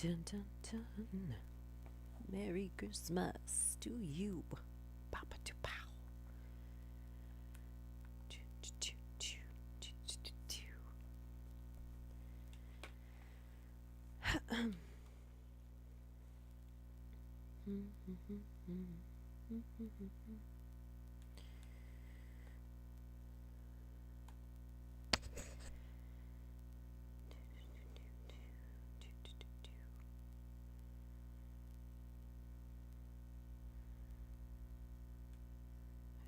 Dun, dun, dun. Merry Christmas to you. Papa to pow.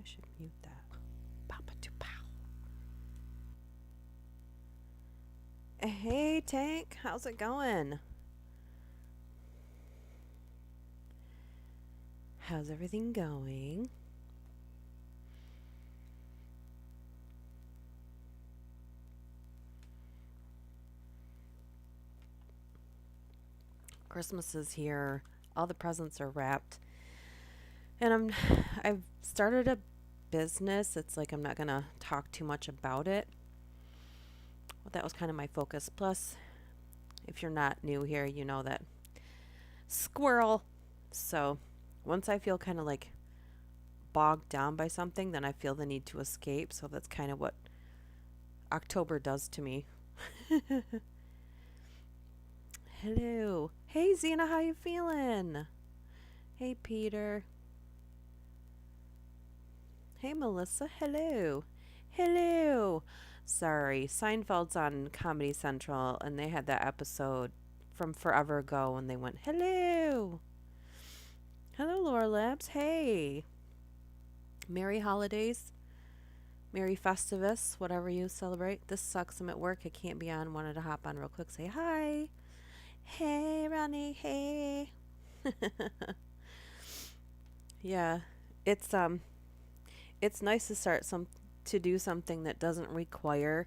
I should mute that. Papa to pow. Hey, Tank. How's it going? How's everything going? Christmas is here. All the presents are wrapped. And I've started a business. It's like I'm not going to talk too much about it. Well, that was kind of my focus. Plus, if you're not new here, you know that squirrel. So, once I feel kind of like bogged down by something, then I feel the need to escape. So that's kind of what October does to me. Hello. Hey, Zena, how you feeling? Hey, Peter. Hey, Melissa. Hello. Hello. Sorry, Seinfeld's on Comedy Central, and they had that episode from forever ago, and they went, hello. Hello, Laura Labs. Hey. Merry holidays. Merry Festivus, whatever you celebrate. This sucks. I'm at work. I can't be on. Wanted to hop on real quick. Say hi. Hey, Ronnie. Hey. Yeah, it's it's nice to start to do something that doesn't require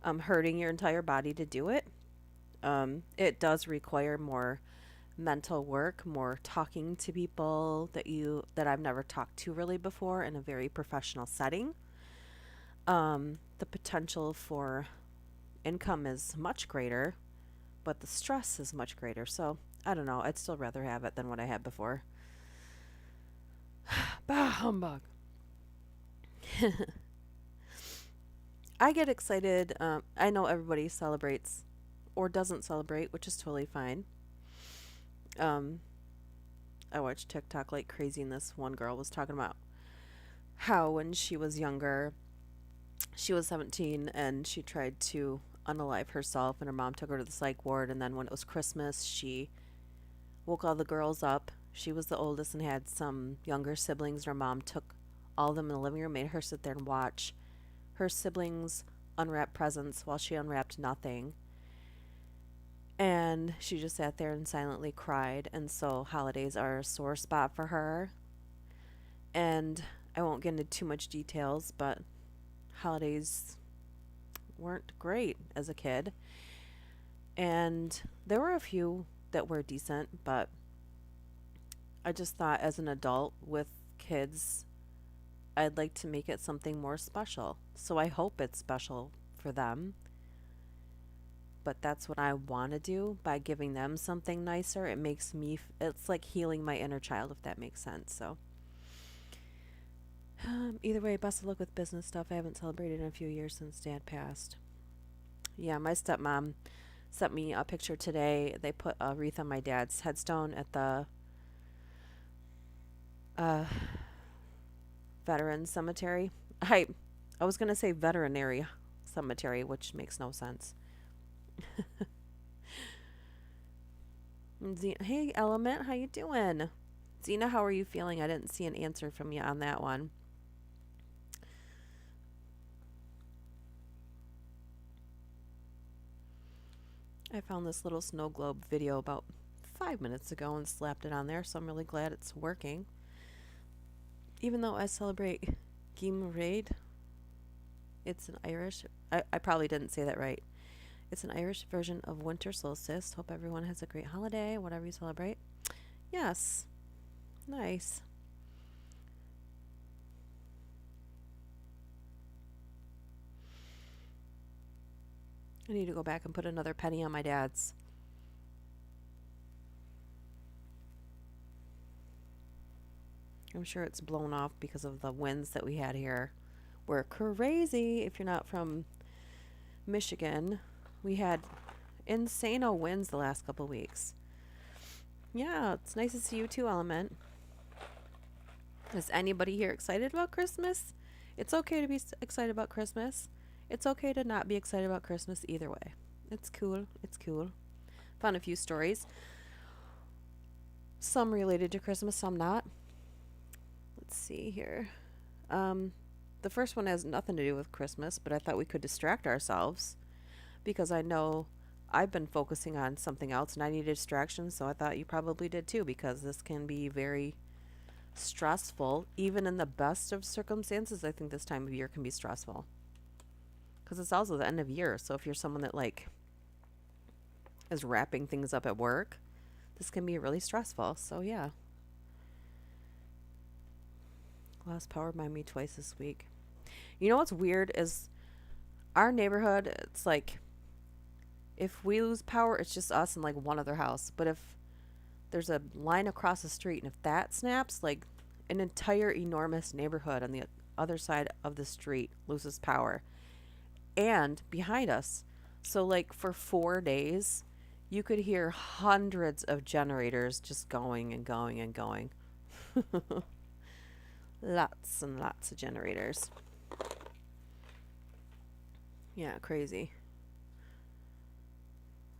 hurting your entire body to do it. It does require more mental work, more talking to people that I've never talked to really before in a very professional setting. The potential for income is much greater, but the stress is much greater. So I don't know. I'd still rather have it than what I had before. Bah humbug. I get excited. I know everybody celebrates or doesn't celebrate, which is totally fine. Um, I watched TikTok like crazy, and this one girl was talking about how when she was younger, she was 17 and she tried to unalive herself, and her mom took her to the psych ward. And then when it was Christmas, she woke all the girls up. She was the oldest and had some younger siblings. Her mom took all of them in the living room, made her sit there and watch her siblings unwrap presents while she unwrapped nothing. And she just sat there and silently cried. And so holidays are a sore spot for her. And I won't get into too much details, but holidays weren't great as a kid. And there were a few that were decent, but I just thought as an adult with kids, I'd like to make it something more special. So I hope it's special for them. But that's what I want to do by giving them something nicer. It makes me, it's like healing my inner child, if that makes sense. So, either way, best of luck with business stuff. I haven't celebrated in a few years since Dad passed. Yeah, my stepmom sent me a picture today. They put a wreath on my dad's headstone at the uh, veteran cemetery. I was gonna say veterinary cemetery, which makes no sense. Hey, Element, how you doing? Zena, how are you feeling? I didn't see an answer from you on that one. I found this little snow globe video about 5 minutes ago and slapped it on there, so I'm really glad it's working. Even though I celebrate Gimraid, it's an Irish. I probably didn't say that right. It's an Irish version of winter solstice. Hope everyone has a great holiday, whatever you celebrate. Yes. Nice. I need to go back and put another penny on my dad's. I'm sure it's blown off because of the winds that we had here. We're crazy. If you're not from Michigan, we had insane winds the last couple weeks. Yeah, it's nice to see you too, Element. Is anybody here excited about Christmas? It's okay to be excited about Christmas. It's okay to not be excited about Christmas either way. It's cool. It's cool. Found a few stories. Some related to Christmas, some not. Let's see here. The first one has nothing to do with Christmas, but I thought we could distract ourselves because I know I've been focusing on something else and I need a distraction, so I thought you probably did too because this can be very stressful. Even in the best of circumstances, I think this time of year can be stressful because it's also the end of year. So if you're someone that like is wrapping things up at work, this can be really stressful. So yeah. Lost power by me twice this week. You know what's weird is our neighborhood, it's like if we lose power, it's just us and like one other house. But if there's a line across the street and if that snaps, like an entire enormous neighborhood on the other side of the street loses power. And behind us, so like for 4 days, you could hear hundreds of generators just going and going and going. Lots and lots of generators. Yeah, crazy.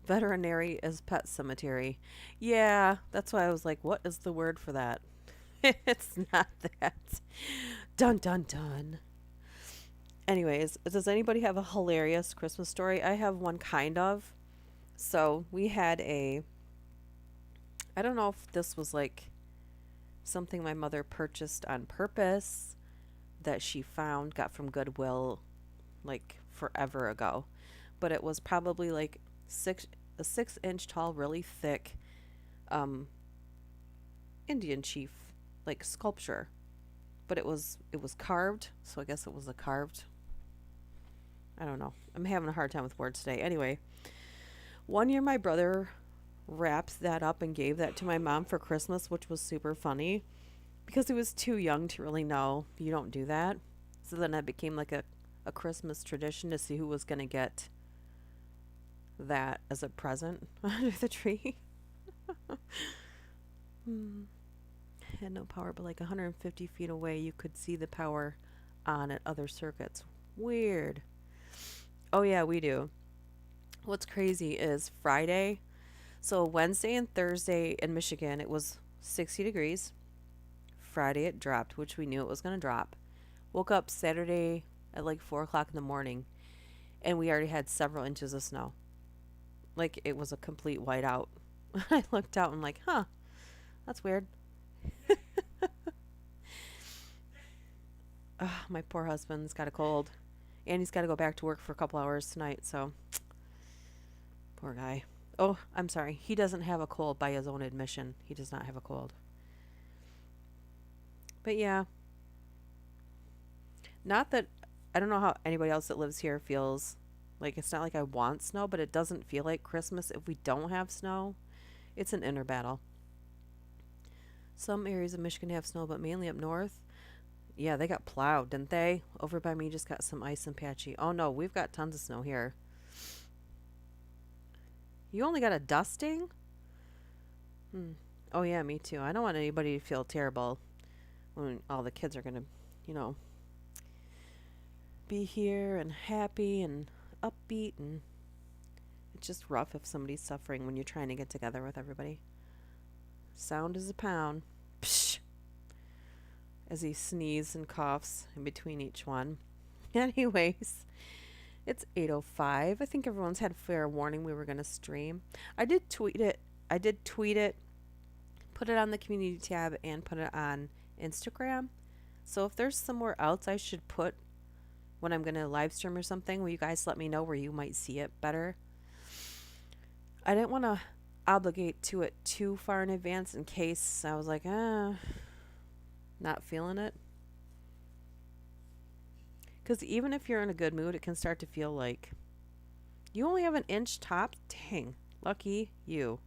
Veterinary as pet cemetery. Yeah, that's why I was like, what is the word for that? It's not that. Dun dun dun. Anyways, does anybody have a hilarious Christmas story? I have one kind of. So we had I don't know if this was like something my mother purchased on purpose that she got from Goodwill like forever ago. But it was probably like a 6-inch tall, really thick Indian chief like sculpture. But it was carved, so I guess it was a carved. I don't know. I'm having a hard time with words today. Anyway, one year my brother wrapped that up and gave that to my mom for Christmas, which was super funny because he was too young to really know you don't do that. So then it became like a Christmas tradition to see who was going to get that as a present under the tree. Had no power, but like 150 feet away, you could see the power on at other circuits. Weird. Oh, yeah, we do. What's crazy is Friday. So Wednesday and Thursday in Michigan, it was 60 degrees. Friday it dropped, which we knew it was going to drop. Woke up Saturday at like 4 o'clock in the morning, and we already had several inches of snow. Like it was a complete whiteout. I looked out and I'm like, huh, that's weird. My poor husband's got a cold, and he's got to go back to work for a couple hours tonight, so poor guy. Oh, I'm sorry. He doesn't have a cold by his own admission. He does not have a cold. But yeah, not that I don't know how anybody else that lives here feels. Like it's not like I want snow, but it doesn't feel like Christmas if we don't have snow. It's an inner battle. Some areas of Michigan have snow, but mainly up north. Yeah, they got plowed, didn't they? Over by me just got some ice and patchy. Oh no, we've got tons of snow here. You only got a dusting? Oh yeah, me too. I don't want anybody to feel terrible when all the kids are gonna, you know, be here and happy and upbeat, and it's just rough if somebody's suffering when you're trying to get together with everybody. Sound is a pound. Psh. As he sneezes and coughs in between each one. Anyways, it's 8:05. I think everyone's had fair warning we were going to stream. I did tweet it. Put it on the community tab, and put it on Instagram. So if there's somewhere else I should put when I'm going to live stream or something, will you guys let me know where you might see it better? I didn't want to obligate to it too far in advance in case I was like, not feeling it. Because even if you're in a good mood, it can start to feel like you only have an inch top. Dang, lucky you.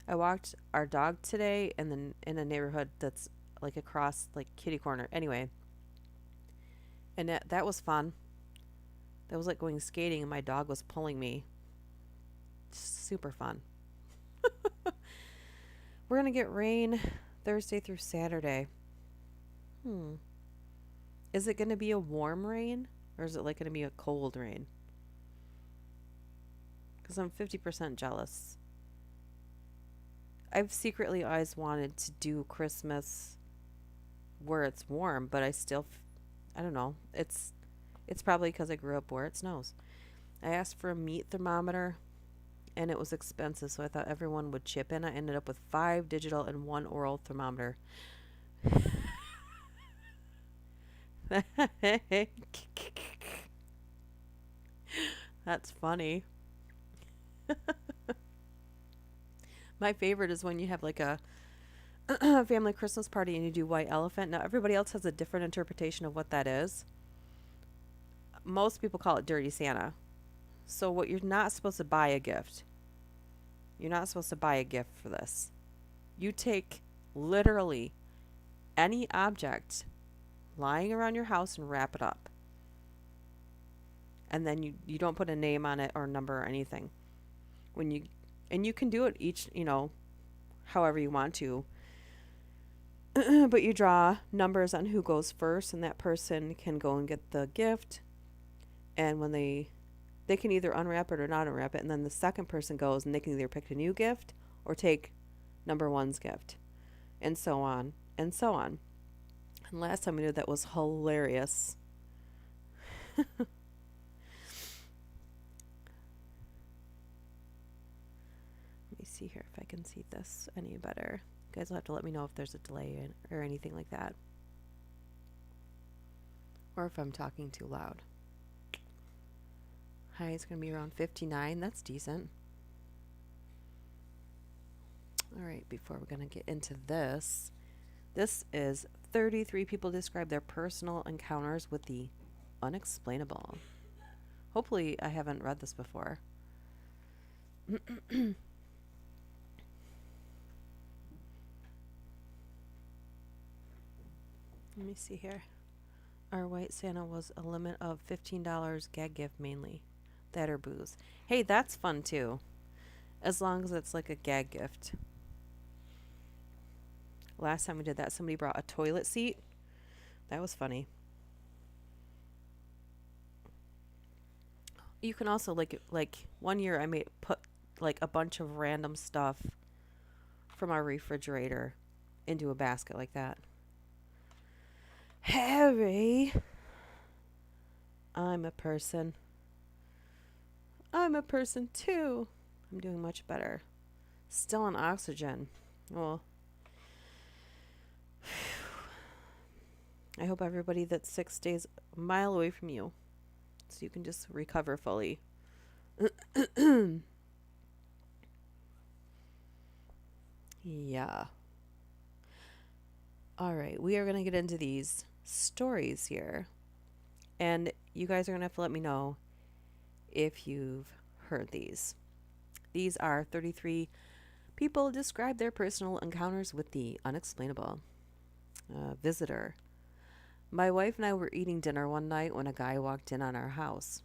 I walked our dog today in a neighborhood that's like across like kitty corner. Anyway, and that was fun. That was like going skating and my dog was pulling me. Super fun. We're going to get rain Thursday through Saturday. Hmm. Is it going to be a warm rain or is it like going to be a cold rain? Because I'm 50% jealous. I've secretly always wanted to do Christmas where it's warm, but I don't know. It's probably because I grew up where it snows. I asked for a meat thermometer and it was expensive, so I thought everyone would chip in. I ended up with 5 digital and 1 oral thermometer. That's funny. My favorite is when you have like a family Christmas party and you do white elephant. Now, everybody else has a different interpretation of what that is. Most people call it dirty Santa. So, what you're not supposed to buy a gift. You're not supposed to buy a gift for this. You take literally any object lying around your house and wrap it up. And then you don't put a name on it or a number or anything. And you can do it each, however you want to. But you draw numbers on who goes first and that person can go and get the gift. And when they can either unwrap it or not unwrap it, and then the second person goes and they can either pick a new gift or take number one's gift, and so on and so on. And last time we did that was hilarious. Let me see here if I can see this any better. You guys will have to let me know if there's a delay or anything like that, or if I'm talking too loud. High is going to be around 59. That's decent. All right, before we're going to get into this is 33 people describe their personal encounters with the unexplainable. Hopefully, I haven't read this before. Let me see here. Our white Santa was a limit of $15 gag gift mainly. That or booze. Hey, that's fun too. As long as it's like a gag gift. Last time we did that, somebody brought a toilet seat. That was funny. You can also like one year I put like a bunch of random stuff from our refrigerator into a basket like that. Harry, I'm a person. I'm a person too. I'm doing much better. Still on oxygen. Well, I hope everybody that's sick stays a mile away from you so you can just recover fully. Yeah. All right, we are going to get into these stories here. And you guys are going to have to let me know if you've heard these. These are 33 people describe their personal encounters with the unexplainable. Visitor. My wife and I were eating dinner one night when a guy walked in on our house.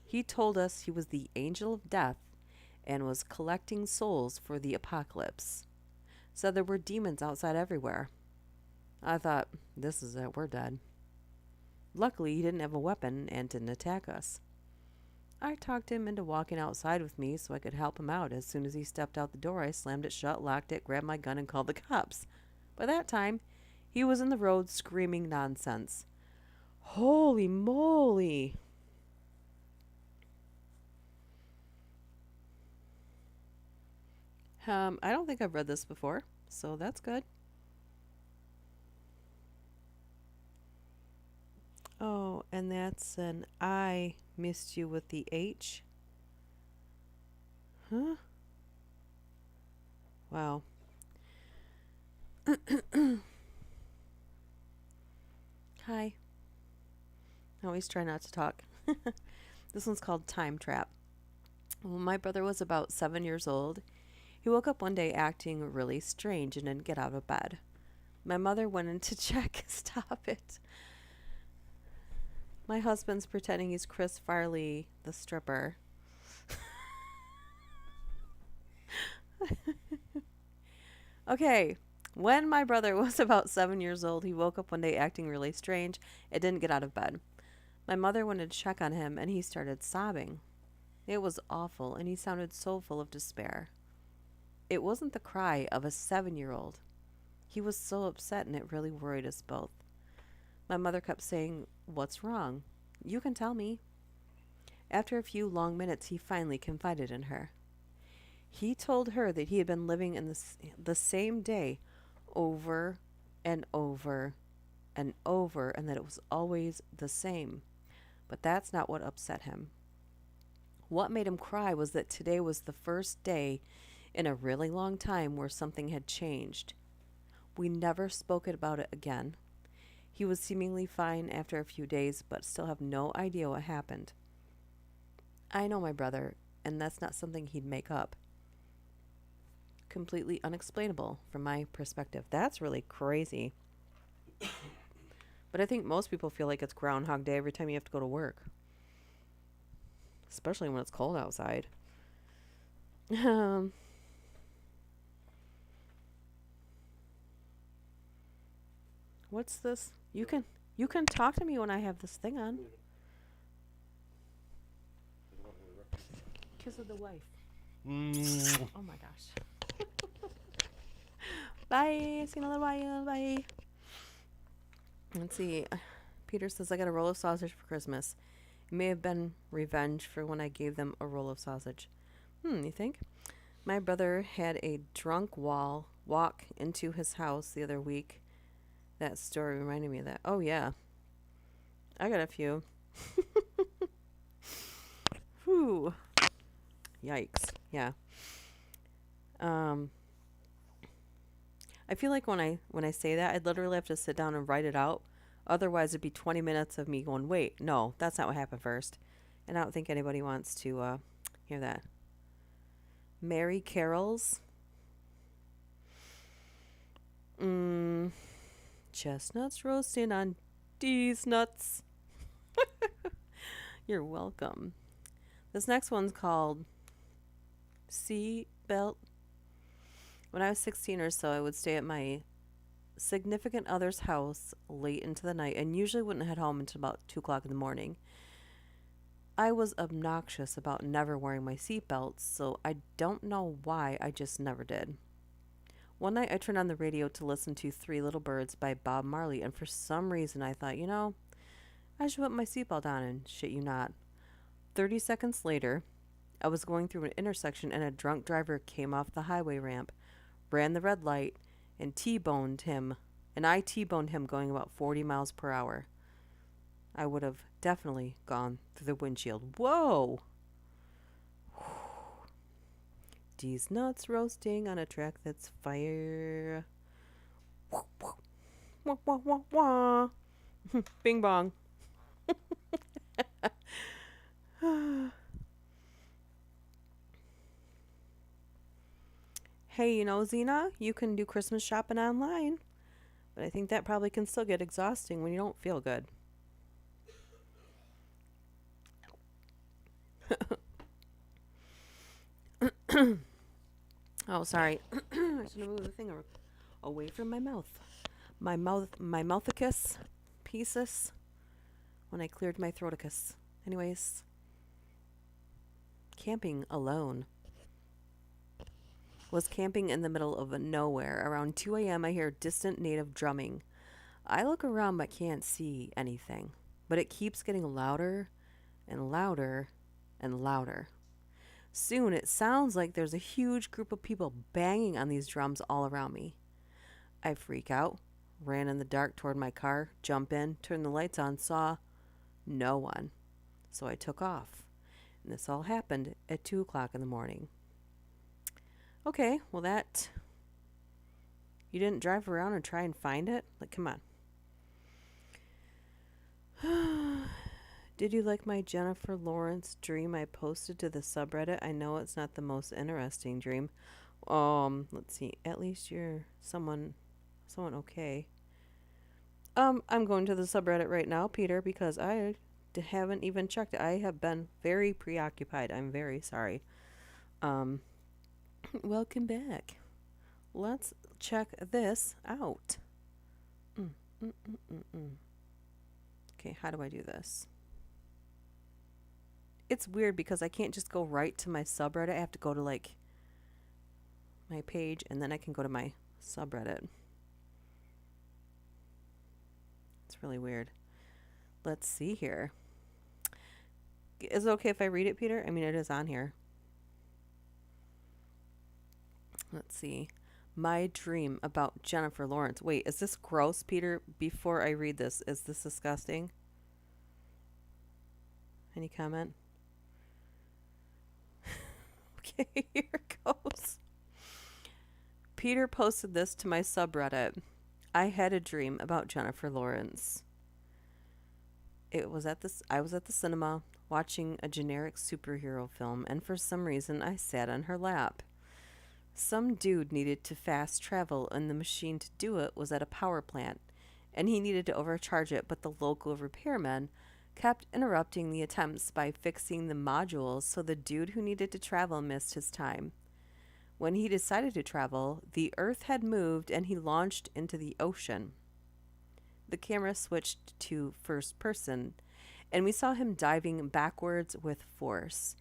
He told us he was the angel of death and was collecting souls for the apocalypse. Said there were demons outside everywhere. I thought, this is it, we're dead. Luckily, he didn't have a weapon and didn't attack us. I talked him into walking outside with me so I could help him out. As soon as he stepped out the door, I slammed it shut, locked it, grabbed my gun, and called the cops. By that time, he was in the road screaming nonsense. Holy moly! I don't think I've read this before, so that's good. Oh, and that's an I missed you with the H. Huh? Wow. Hi. I always try not to talk. This one's called Time Trap. When my brother was about 7 years old, he woke up one day acting really strange and didn't get out of bed. My mother went in to check. Stop it. My husband's pretending he's Chris Farley, the stripper. Okay. When my brother was about 7 years old, he woke up one day acting really strange and didn't get out of bed. My mother went to check on him and he started sobbing. It was awful and he sounded so full of despair. It wasn't the cry of a 7-year-old. He was so upset and it really worried us both. My mother kept saying, "What's wrong? You can tell me." After a few long minutes, he finally confided in her. He told her that he had been living in the same day over and over and over, and that it was always the same. But that's not what upset him. What made him cry was that today was the first day in a really long time where something had changed. We never spoke about it again. He was seemingly fine after a few days, but still have no idea what happened. I know my brother, and that's not something he'd make up. Completely unexplainable from my perspective. That's really crazy. But I think most people feel like it's Groundhog Day every time you have to go to work. Especially when it's cold outside. What's this? You can talk to me when I have this thing on. Kiss of the wife. Oh my gosh. Bye. See you in a little while. Bye. Let's see. Peter says, I got a roll of sausage for Christmas. It may have been revenge for when I gave them a roll of sausage. You think? My brother had a drunk walk into his house the other week. That story reminded me of that. Oh, yeah. I got a few. Whew. Yikes. Yeah. I feel like when I say that, I'd literally have to sit down and write it out. Otherwise, it'd be 20 minutes of me going, wait, no, that's not what happened first. And I don't think anybody wants to hear that. Mary Carol's. Chestnuts roasting on these nuts. You're welcome. This next one's called Seat Belt. When I was 16 or so, I would stay at my significant other's house late into the night and usually wouldn't head home until about 2 o'clock in the morning. I was obnoxious about never wearing my seatbelts, so I don't know why, I just never did. One night I turned on the radio to listen to Three Little Birds by Bob Marley, and for some reason I thought, I should put my seatbelt on, and shit you not. 30 seconds later, I was going through an intersection and a drunk driver came off the highway ramp, ran the red light, and I T-boned him going about 40 miles per hour. I would have definitely gone through the windshield. Whoa! These nuts roasting on a track that's fire. Wah, wah, wah, wah, wah. Bing bong. Hey, Zena, you can do Christmas shopping online. But I think that probably can still get exhausting when you don't feel good. Oh, sorry. I should have moved the thing away from my mouth. My mouthicus pieces when I cleared my throaticus. Anyways, camping alone. Was camping in the middle of nowhere. Around 2 a.m. I hear distant native drumming. I look around but can't see anything. But it keeps getting louder and louder and louder. Soon it sounds like there's a huge group of people banging on these drums all around me. I freak out, ran in the dark toward my car, jump in, turned the lights on, saw no one. So I took off. And this all happened at 2 o'clock in the morning. Okay, well you didn't drive around and try and find it? Like, come on. Did you like my Jennifer Lawrence dream I posted to the subreddit? I know it's not the most interesting dream. Let's see. At least you're someone Someone okay. I'm going to the subreddit right now, Peter, because haven't even checked it. I have been very preoccupied. I'm very sorry. Um, welcome back. Let's check this out. Mm, mm, mm, mm, mm. Okay, how do I do this? It's weird because I can't just go right to my subreddit. I have to go to like my page and then I can go to my subreddit. It's really weird. Let's see here. Is it okay if I read it, Peter? I mean, it is on here. Let's see. My dream about Jennifer Lawrence. Wait, is this gross, Peter? Before I read this, is this disgusting? Any comment? Okay, here it goes. Peter posted this to my subreddit. I had a dream about Jennifer Lawrence. I was at the cinema watching a generic superhero film, and for some reason I sat on her lap. Some dude needed to fast travel, and the machine to do it was at a power plant, and he needed to overcharge it, but the local repairman kept interrupting the attempts by fixing the modules, so the dude who needed to travel missed his time. When he decided to travel, the Earth had moved and he launched into the ocean. The camera switched to first person, and we saw him diving backwards with force.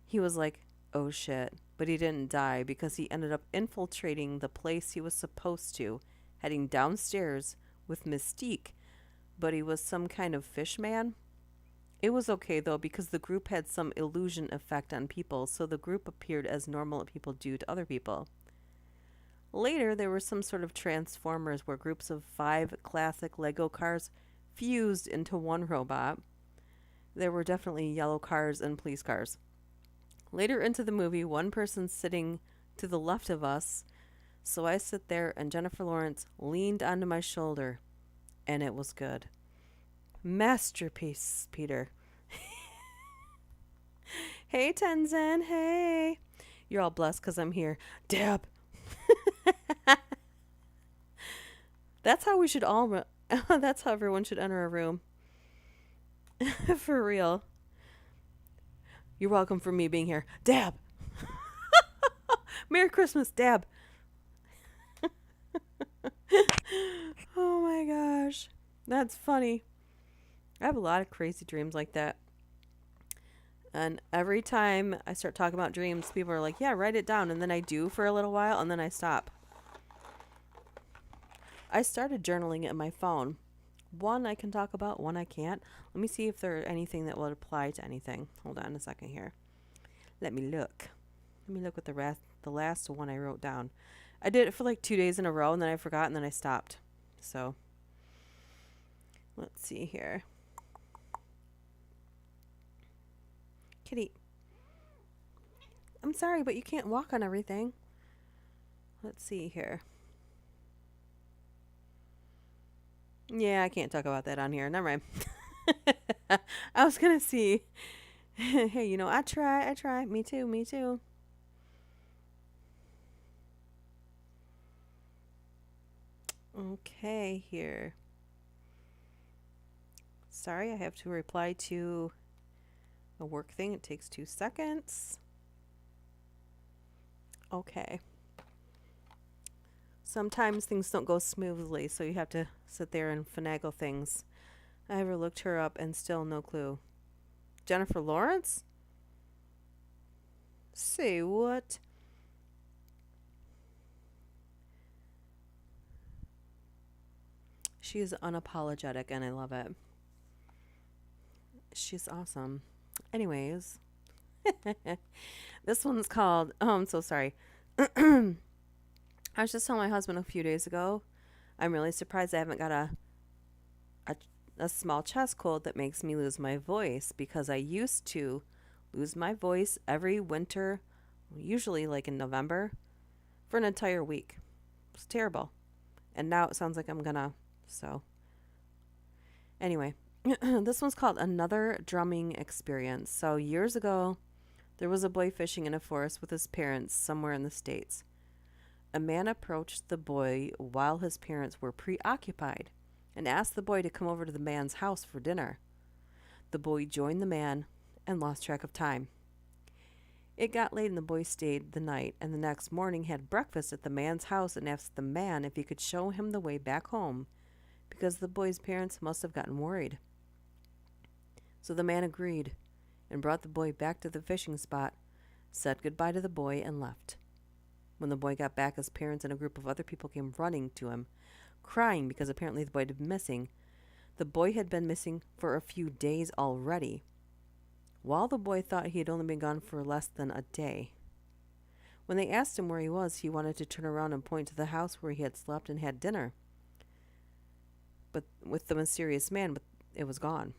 He was like, oh shit, but he didn't die because he ended up infiltrating the place he was supposed to, heading downstairs with Mystique, but he was some kind of fish man. It was okay though because the group had some illusion effect on people, so the group appeared as normal people do to other people. Later, there were some sort of Transformers where groups of 5 classic Lego cars fused into one robot. There were definitely yellow cars and police cars. Later into the movie, one person sitting to the left of us, so I sit there and Jennifer Lawrence leaned onto my shoulder, and it was good. Masterpiece, Peter. Hey, Tenzin. Hey. You're all blessed because I'm here. Dab. That's how we should all. That's how everyone should enter a room. For real. You're welcome for me being here. Dab. Merry Christmas, Dab. Oh my gosh. That's funny. I have a lot of crazy dreams like that. And every time I start talking about dreams, people are like, yeah, write it down. And then I do for a little while, and then I stop. I started journaling it in my phone. One I can talk about, one I can't. Let me see if there's anything that will apply to anything. Hold on a second here. Let me look. Let me look at the last one I wrote down. I did it for like 2 days in a row, and then I forgot, and then I stopped. So, let's see here. Kitty. I'm sorry, but you can't walk on everything. Let's see here. Yeah, I can't talk about that on here. Never mind. I was going to see. Hey, I try. Me too. Okay, here. Sorry, I have to reply to a work thing. It takes 2 seconds. Okay. Sometimes things don't go smoothly, so you have to sit there and finagle things. I ever looked her up and still no clue. Jennifer Lawrence? Say what? She is unapologetic and I love it. She's awesome. Anyways, this one's called, oh, I'm so sorry. I was just telling my husband a few days ago, I'm really surprised I haven't got a small chest cold that makes me lose my voice, because I used to lose my voice every winter, usually like in November, for an entire week. It's terrible. And now it sounds like I'm gonna, so. Anyway, this one's called Another Drumming Experience. So years ago, there was a boy fishing in a forest with his parents somewhere in the States. A man approached the boy while his parents were preoccupied and asked the boy to come over to the man's house for dinner. The boy joined the man and lost track of time. It got late and the boy stayed the night, and the next morning had breakfast at the man's house and asked the man if he could show him the way back home, because the boy's parents must have gotten worried. So the man agreed and brought the boy back to the fishing spot, said goodbye to the boy, and left. When the boy got back, his parents and a group of other people came running to him, crying because apparently the boy had been missing. The boy had been missing for a few days already, while the boy thought he had only been gone for less than a day. When they asked him where he was, he wanted to turn around and point to the house where he had slept and had dinner. But with the mysterious man, but it was gone.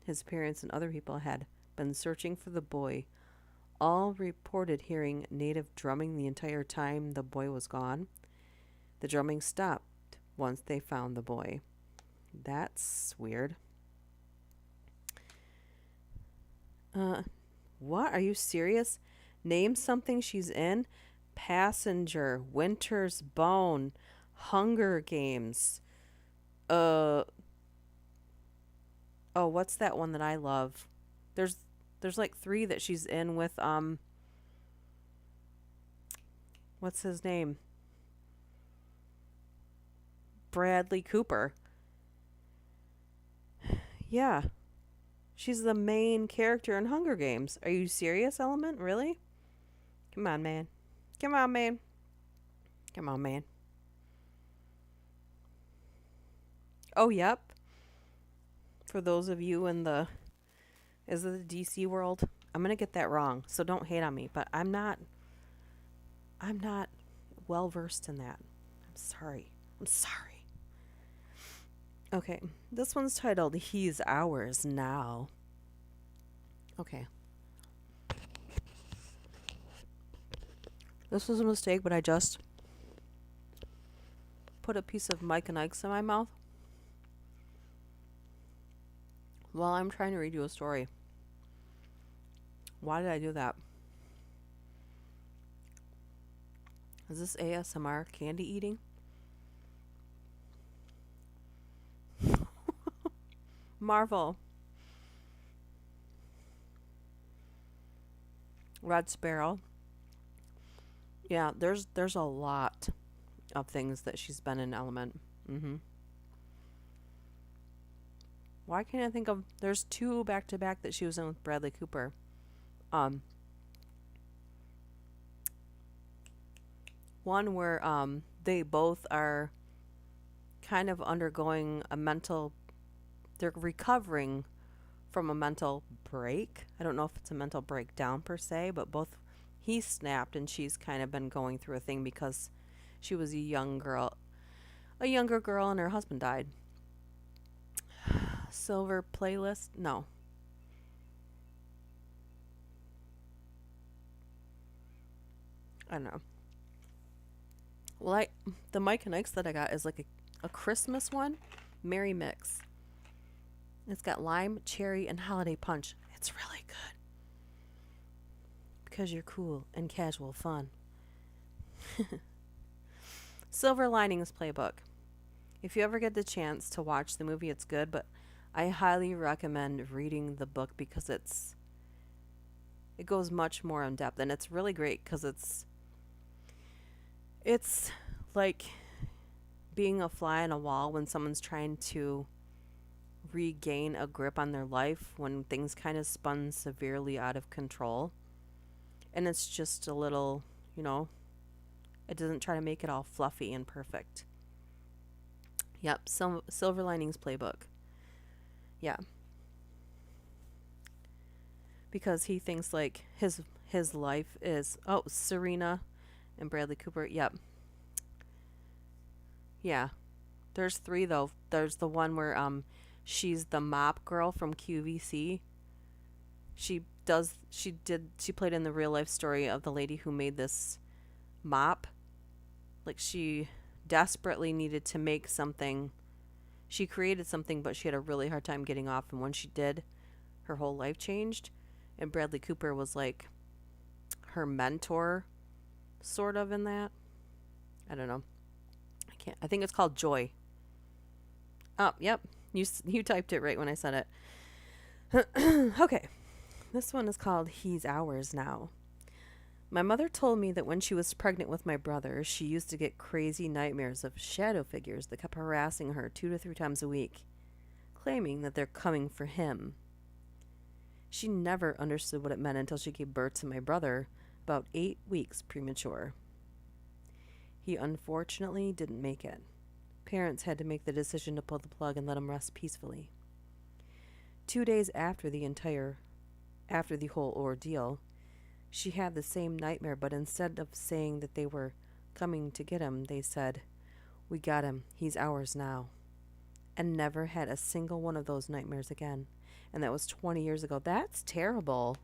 His parents and other people had been searching for the boy. All reported hearing native drumming the entire time the boy was gone. The drumming stopped once they found the boy. That's weird. What? Are you serious? Name something she's in. Passenger, Winter's Bone, Hunger Games. Oh, what's that one that I love? There's like 3 that she's in with what's his name? Bradley Cooper. Yeah. She's the main character in Hunger Games. Are you serious, Element? Really? Come on, man. Come on, man. Come on, man. Oh, yep. For those of you in the... Is it the DC world? I'm going to get that wrong, so don't hate on me. But I'm not well versed in that. I'm sorry. Okay, this one's titled Hes Ours Now. Okay. This was a mistake, but I just put a piece of Mike and Ike's in my mouth while I'm trying to read you a story. Why did I do that? Is this ASMR candy eating? Marvel. Red Sparrow. Yeah, there's a lot of things that she's been in Element. Why can't I think of... There's 2 back-to-back that she was in with Bradley Cooper. One where they both are kind of undergoing a mental... They're recovering from a mental break. I don't know if it's a mental breakdown per se, but both... He snapped and she's kind of been going through a thing because she was a younger girl and her husband died. Silver Playlist? No. I don't know. Well, the Mike and Ike's that I got is like a Christmas one. Merry Mix. It's got lime, cherry, and holiday punch. It's really good. Because you're cool and casual fun. Silver Linings Playbook. If you ever get the chance to watch the movie, it's good, but I highly recommend reading the book because it goes much more in depth, and it's really great because it's like being a fly on a wall when someone's trying to regain a grip on their life when things kind of spun severely out of control. And it's just a little, it doesn't try to make it all fluffy and perfect. Yep, Silver Linings Playbook. Yeah. Because he thinks like his life is... Oh, Serena and Bradley Cooper. Yep. Yeah. There's 3 though. There's the one where she's the mop girl from QVC. She played in the real life story of the lady who made this mop. Like, she desperately needed to make something. She created something, but she had a really hard time getting off, and when she did, her whole life changed. And Bradley Cooper was like her mentor, sort of, in that. I don't know. I can't. I think it's called Joy. Oh, yep. You typed it right when I said it. Okay. This one is called Hes Ours now. My mother told me that when she was pregnant with my brother, she used to get crazy nightmares of shadow figures that kept harassing her 2 to 3 times a week, claiming that they're coming for him. She never understood what it meant until she gave birth to my brother, about 8 weeks premature. He unfortunately didn't make it. Parents had to make the decision to pull the plug and let him rest peacefully. 2 days after the whole ordeal, she had the same nightmare, but instead of saying that they were coming to get him, they said, "We got him. He's ours now." And never had a single one of those nightmares again. And that was 20 years ago. That's terrible.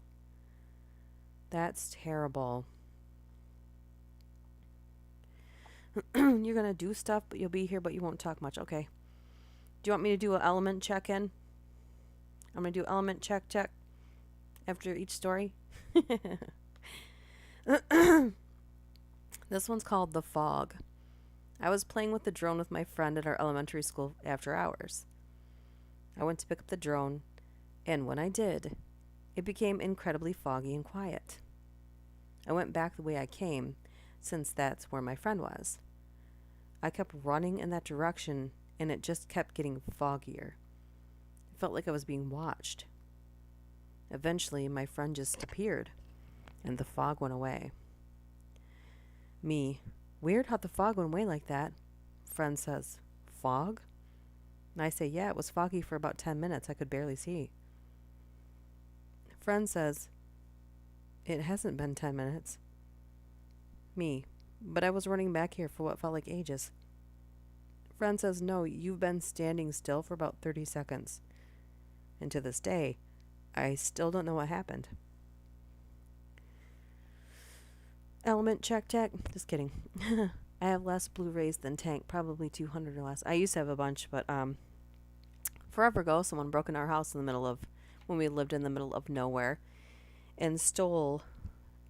That's terrible. You're going to do stuff, but you'll be here, but you won't talk much. Okay. Do you want me to do an element check-in? I'm going to do element check after each story. This one's called The Fog. I was playing with the drone with my friend at our elementary school after hours. I went to pick up the drone, and when I did, it became incredibly foggy and quiet. I went back the way I came, since that's where my friend was. I kept running in that direction, and it just kept getting foggier. It felt like I was being watched. Eventually, my friend just appeared, and the fog went away. Me, weird how the fog went away like that. Friend says, "Fog?" And I say, "Yeah, it was foggy for about 10 minutes. I could barely see." Friend says, "It hasn't been 10 minutes. Me, "But I was running back here for what felt like ages." Friend says, "No, you've been standing still for about 30 seconds. And to this day, I still don't know what happened." Element check. Just kidding. I have less Blu-rays than Tank, probably 200 or less. I used to have a bunch, but forever ago, someone broke in our house in the middle of, when we lived in the middle of nowhere, and stole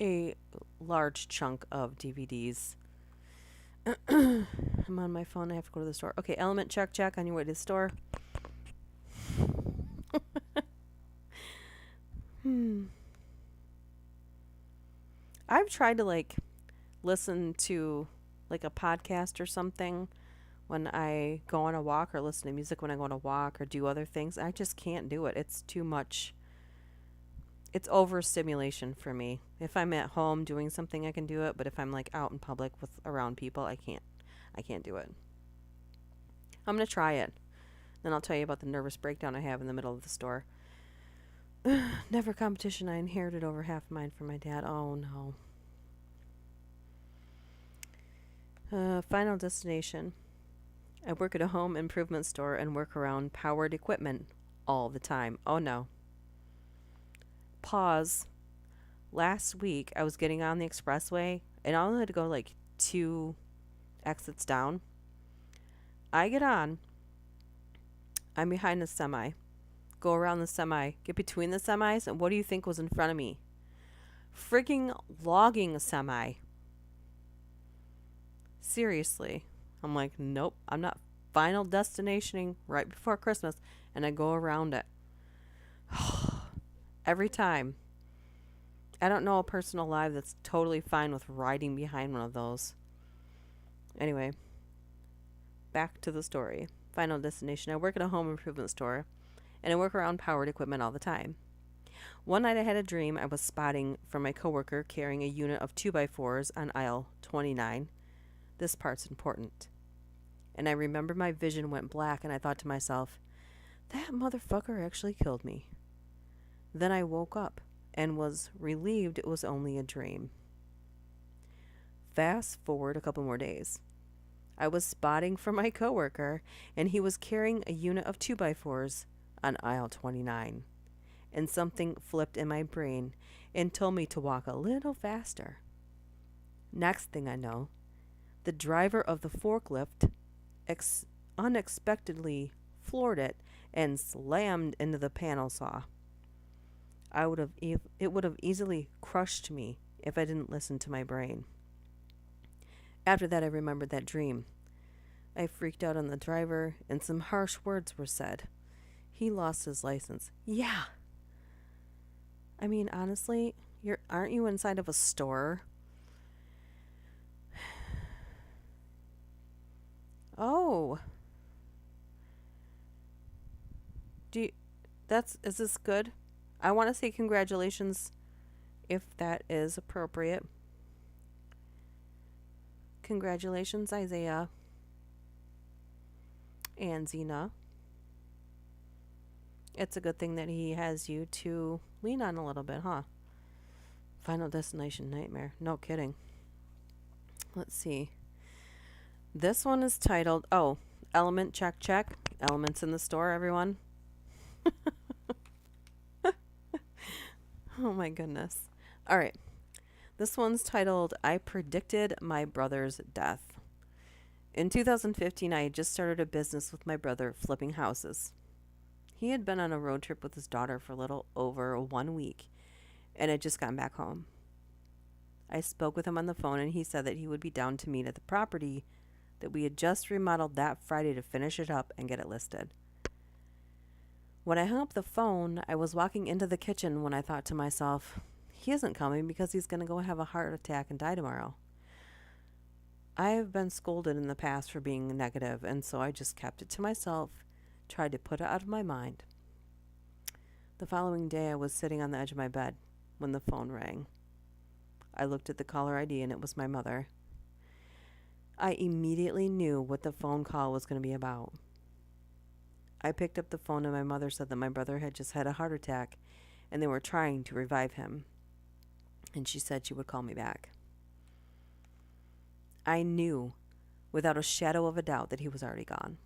a large chunk of DVDs. I'm on my phone. I have to go to the store. Okay, element check on your way to the store. I've tried to listen to a podcast or something when I go on a walk, or listen to music when I go on a walk, or do other things. I just can't do it. It's too much. It's overstimulation for me. If I'm at home doing something, I can do it, but if I'm out in public with around people, I can't do it. I'm going to try it. Then I'll tell you about the nervous breakdown I have in the middle of the store. Never competition. I inherited over half mine from my dad. Oh no. Final destination. I work at a home improvement store and work around powered equipment all the time. Oh no. Pause. Last week, I was getting on the expressway, and I only had to go 2 exits down. I get on. I'm behind the semi. Go around the semi. Get between the semis, and what do you think was in front of me? Frigging logging semi. Seriously. I'm like, nope, I'm not final destinationing right before Christmas, and I go around it. Every time. I don't know a person alive that's totally fine with riding behind one of those. Anyway, back to the story. Final destination. I work at a home improvement store, and I work around powered equipment all the time. One night I had a dream I was spotting from my coworker carrying a unit of 2x4s on aisle 29. This part's important. And I remember my vision went black, and I thought to myself, that motherfucker actually killed me. Then I woke up and was relieved it was only a dream. Fast forward a couple more days. I was spotting for my coworker, and he was carrying a unit of 2x4s on aisle 29. And something flipped in my brain and told me to walk a little faster. Next thing I know, the driver of the forklift unexpectedly floored it and slammed into the panel saw. It would have easily crushed me if I didn't listen to my brain. After that, I remembered that dream. I freaked out on the driver, and some harsh words were said. He lost his license. Yeah. I mean, honestly, aren't you inside of a store? Oh. Do you, is this good? I want to say congratulations if that is appropriate. Congratulations, Isaiah and Zena. It's a good thing that he has you to lean on a little bit, huh? Final Destination Nightmare. No kidding. Let's see. This one is titled, Element Check Check. Elements in the store, everyone. Oh my goodness. All right. This one's titled, I Predicted My Brother's Death. In 2015, I had just started a business with my brother flipping houses. He had been on a road trip with his daughter for a little over 1 week and had just gotten back home. I spoke with him on the phone and he said that he would be down to meet at the property that we had just remodeled that Friday to finish it up and get it listed. When I hung up the phone, I was walking into the kitchen when I thought to myself, he isn't coming because he's going to go have a heart attack and die tomorrow. I have been scolded in the past for being negative, and so I just kept it to myself, tried to put it out of my mind. The following day, I was sitting on the edge of my bed when the phone rang. I looked at the caller ID, and it was my mother. I immediately knew what the phone call was going to be about. I picked up the phone, and my mother said that my brother had just had a heart attack, and they were trying to revive him. And she said she would call me back. I knew, without a shadow of a doubt, that he was already gone.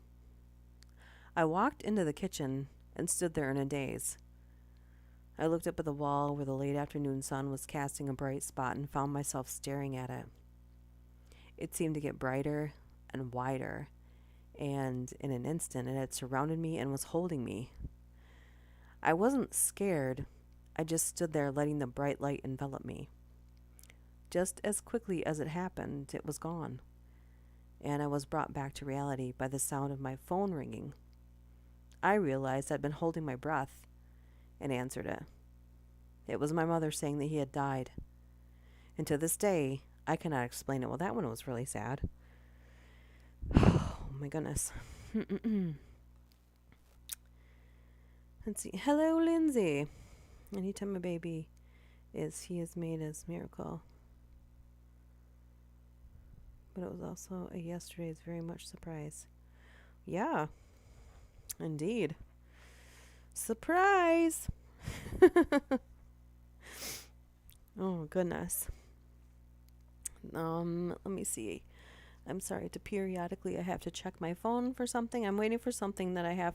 I walked into the kitchen and stood there in a daze. I looked up at the wall where the late afternoon sun was casting a bright spot and found myself staring at it. It seemed to get brighter and wider, and in an instant it had surrounded me and was holding me. I wasn't scared. I just stood there letting the bright light envelop me. Just as quickly as it happened, it was gone, and I was brought back to reality by the sound of my phone ringing. I realized I'd been holding my breath and answered it. It was my mother saying that he had died. And to this day, I cannot explain it. Well, that one was really sad. Oh my goodness. Let's see. Hello, Lindsay. Anytime a baby he is made as miracle. But it was also a yesterday's very much surprise. Yeah, indeed. Surprise! Oh, goodness. Let me see. I'm sorry, periodically I have to check my phone for something. I'm waiting for something that I have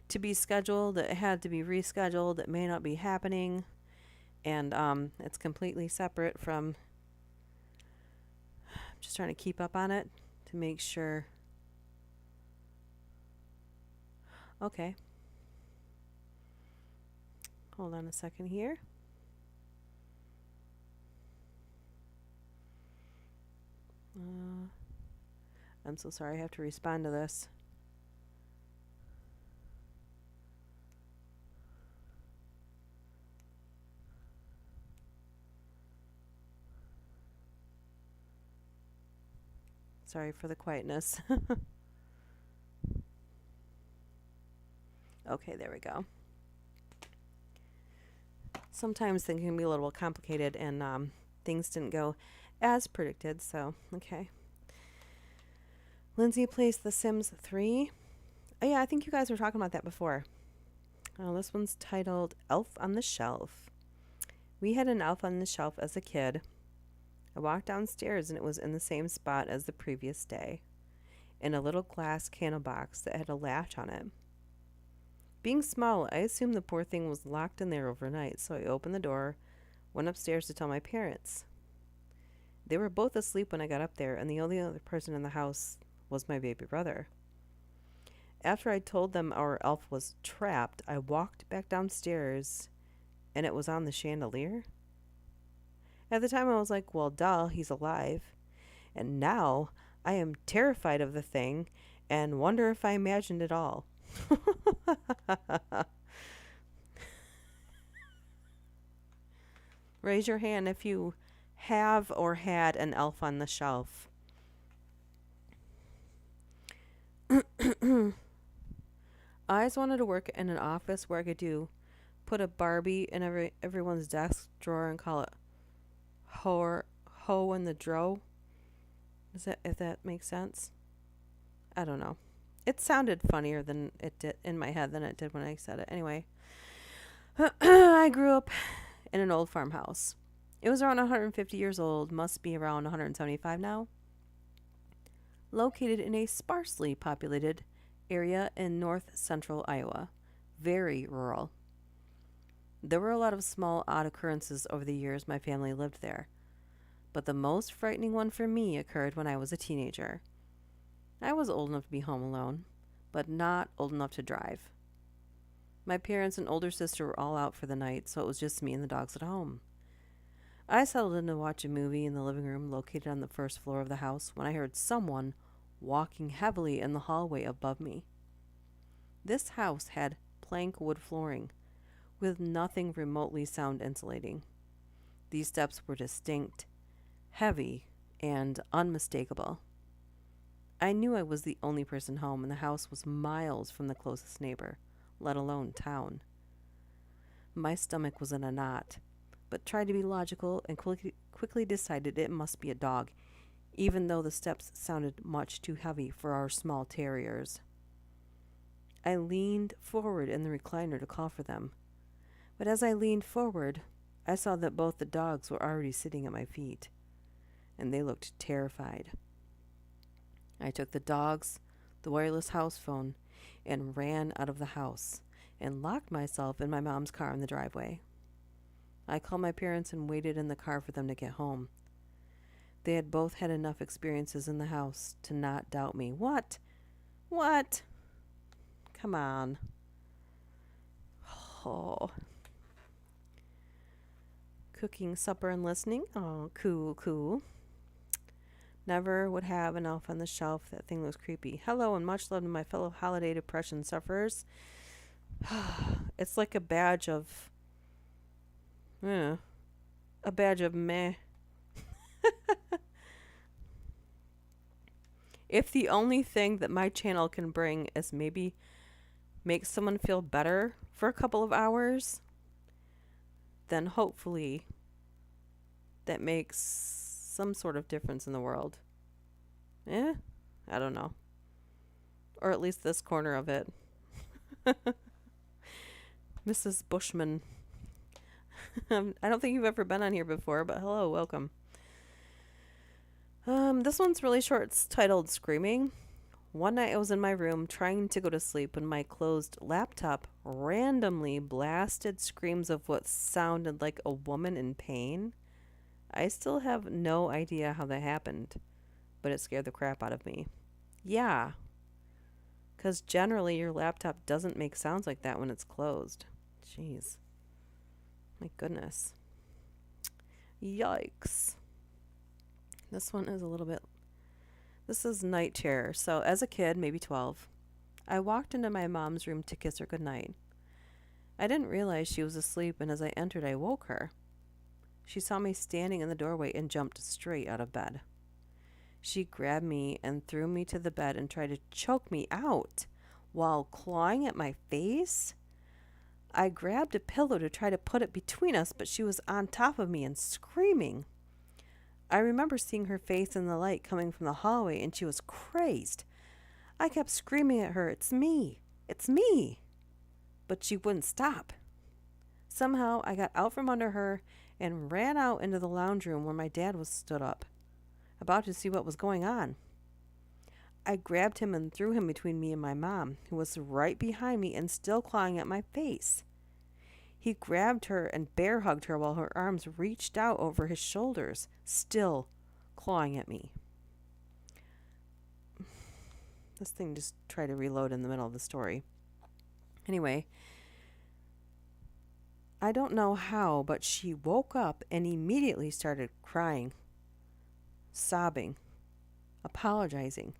to be scheduled. It had to be rescheduled. It may not be happening. And it's completely separate from... I'm just trying to keep up on it to make sure. Okay. Hold on a second here. I'm so sorry, I have to respond to this. Sorry for the quietness. Okay, there we go. Sometimes things can be a little complicated, and things didn't go as predicted, so, okay. Lindsay plays The Sims 3. Oh, yeah, I think you guys were talking about that before. This one's titled Elf on the Shelf. We had an elf on the shelf as a kid. I walked downstairs and it was in the same spot as the previous day, in a little glass candle box that had a latch on it. Being small, I assumed the poor thing was locked in there overnight, so I opened the door, went upstairs to tell my parents. They were both asleep when I got up there, and the only other person in the house was my baby brother. After I told them our elf was trapped, I walked back downstairs, and it was on the chandelier. At the time, I was like, well, duh, he's alive. And now I am terrified of the thing and wonder if I imagined it all. Raise your hand if you have or had an elf on the shelf. I always wanted to work in an office where I could put a Barbie in everyone's desk drawer and call it Ho in the Dro. If that makes sense? I don't know. It sounded funnier than it did in my head than it did when I said it. Anyway, I grew up in an old farmhouse. It was around 150 years old, must be around 175 now. Located in a sparsely populated area in north central Iowa. Very rural. There were a lot of small, odd occurrences over the years my family lived there. But the most frightening one for me occurred when I was a teenager. I was old enough to be home alone, but not old enough to drive. My parents and older sister were all out for the night, so it was just me and the dogs at home. I settled in to watch a movie in the living room located on the first floor of the house when I heard someone walking heavily in the hallway above me. This house had plank wood flooring, with nothing remotely sound insulating. These steps were distinct, heavy, and unmistakable. I knew I was the only person home, and the house was miles from the closest neighbor, let alone town. My stomach was in a knot, but tried to be logical and quickly decided it must be a dog, even though the steps sounded much too heavy for our small terriers. I leaned forward in the recliner to call for them, but as I leaned forward, I saw that both the dogs were already sitting at my feet, and they looked terrified. I took the dogs, the wireless house phone, and ran out of the house and locked myself in my mom's car in the driveway. I called my parents and waited in the car for them to get home. They had both had enough experiences in the house to not doubt me. What? What? Come on. Oh. Cooking supper and listening? Oh, cool. Never would have an elf on the shelf. That thing looks creepy. Hello and much love to my fellow holiday depression sufferers. It's like a badge of meh. If the only thing that my channel can bring is maybe make someone feel better for a couple of hours, then hopefully that makes some sort of difference in the world. I don't know. Or at least this corner of it. Mrs. Bushman. I don't think you've ever been on here before, but hello, welcome. This one's really short. It's titled Screaming. One night I was in my room trying to go to sleep when my closed laptop randomly blasted screams of what sounded like a woman in pain. I still have no idea how that happened, but it scared the crap out of me. Yeah, because generally your laptop doesn't make sounds like that when it's closed. Jeez. My goodness. Yikes. This one is this is night terror. So as a kid, maybe 12, I walked into my mom's room to kiss her goodnight. I didn't realize she was asleep, and as I entered, I woke her. She saw me standing in the doorway and jumped straight out of bed. She grabbed me and threw me to the bed and tried to choke me out while clawing at my face. I grabbed a pillow to try to put it between us, but she was on top of me and screaming. I remember seeing her face in the light coming from the hallway, and she was crazed. I kept screaming at her, "It's me! It's me!" But she wouldn't stop. Somehow I got out from under her and ran out into the lounge room where my dad was stood up, about to see what was going on. I grabbed him and threw him between me and my mom, who was right behind me and still clawing at my face. He grabbed her and bear hugged her while her arms reached out over his shoulders, still clawing at me. This thing just tried to reload in the middle of the story. Anyway, I don't know how, but she woke up and immediately started crying, sobbing. apologizing.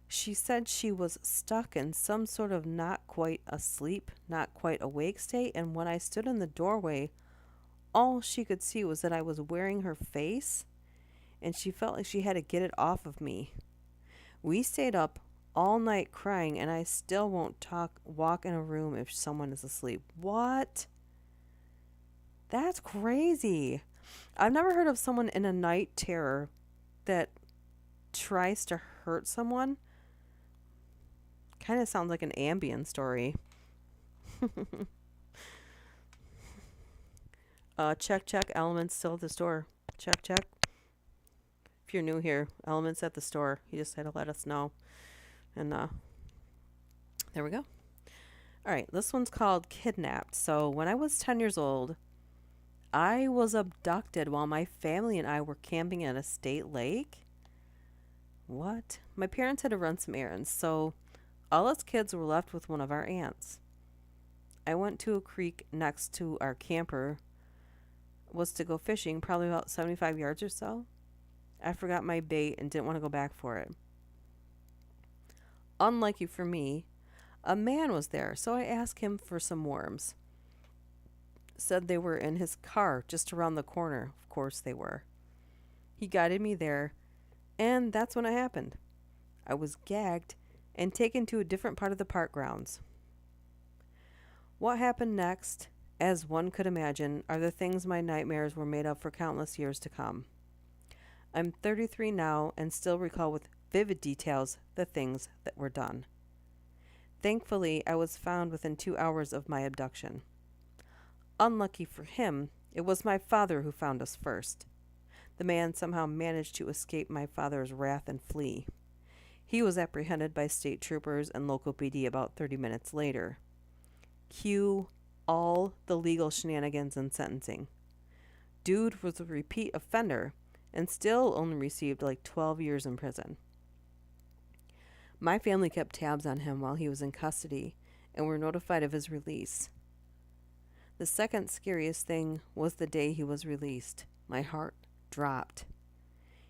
She said she was stuck in some sort of not quite asleep, not quite awake state, and when I stood in the doorway, all she could see was that I was wearing her face, and she felt like she had to get it off of me. We stayed up all night crying, and I still won't walk in a room if someone is asleep. What? That's crazy. I've never heard of someone in a night terror that tries to hurt someone. Kind of sounds like an Ambien story. Check, check. Elements still at the store. Check, check. If you're new here, Elements at the store. He just had to let us know. And there we go. All right, this one's called Kidnapped. So when I was 10 years old, I was abducted while my family and I were camping at a state lake. What? My parents had to run some errands, so all us kids were left with one of our aunts. I went to a creek next to our camper, was to go fishing, probably about 75 yards or so. I forgot my bait and didn't want to go back for it. Unlucky for me, a man was there, so I asked him for some worms. Said they were in his car just around the corner. Of course they were. He guided me there, and that's when it happened. I was gagged and taken to a different part of the park grounds. What happened next, as one could imagine, are the things my nightmares were made of for countless years to come. I'm 33 now and still recall with vivid details the things that were done. Thankfully, I was found within 2 hours of my abduction. Unlucky for him, it was my father who found us first. The man somehow managed to escape my father's wrath and flee. He was apprehended by state troopers and local PD about 30 minutes later. Cue all the legal shenanigans and sentencing. Dude was a repeat offender and still only received like 12 years in prison. My family kept tabs on him while he was in custody and were notified of his release. The second scariest thing was the day he was released. My heart dropped.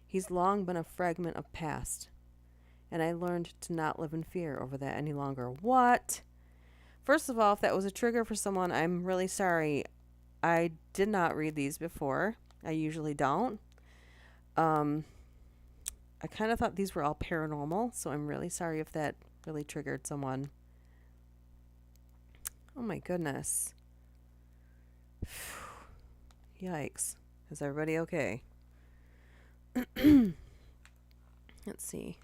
He's long been a fragment of past, and I learned to not live in fear over that any longer. What? First of all, if that was a trigger for someone, I'm really sorry. I did not read these before. I usually don't. I kind of thought these were all paranormal, so I'm really sorry if that really triggered someone. Oh my goodness. Yikes. Is everybody okay? Let's see.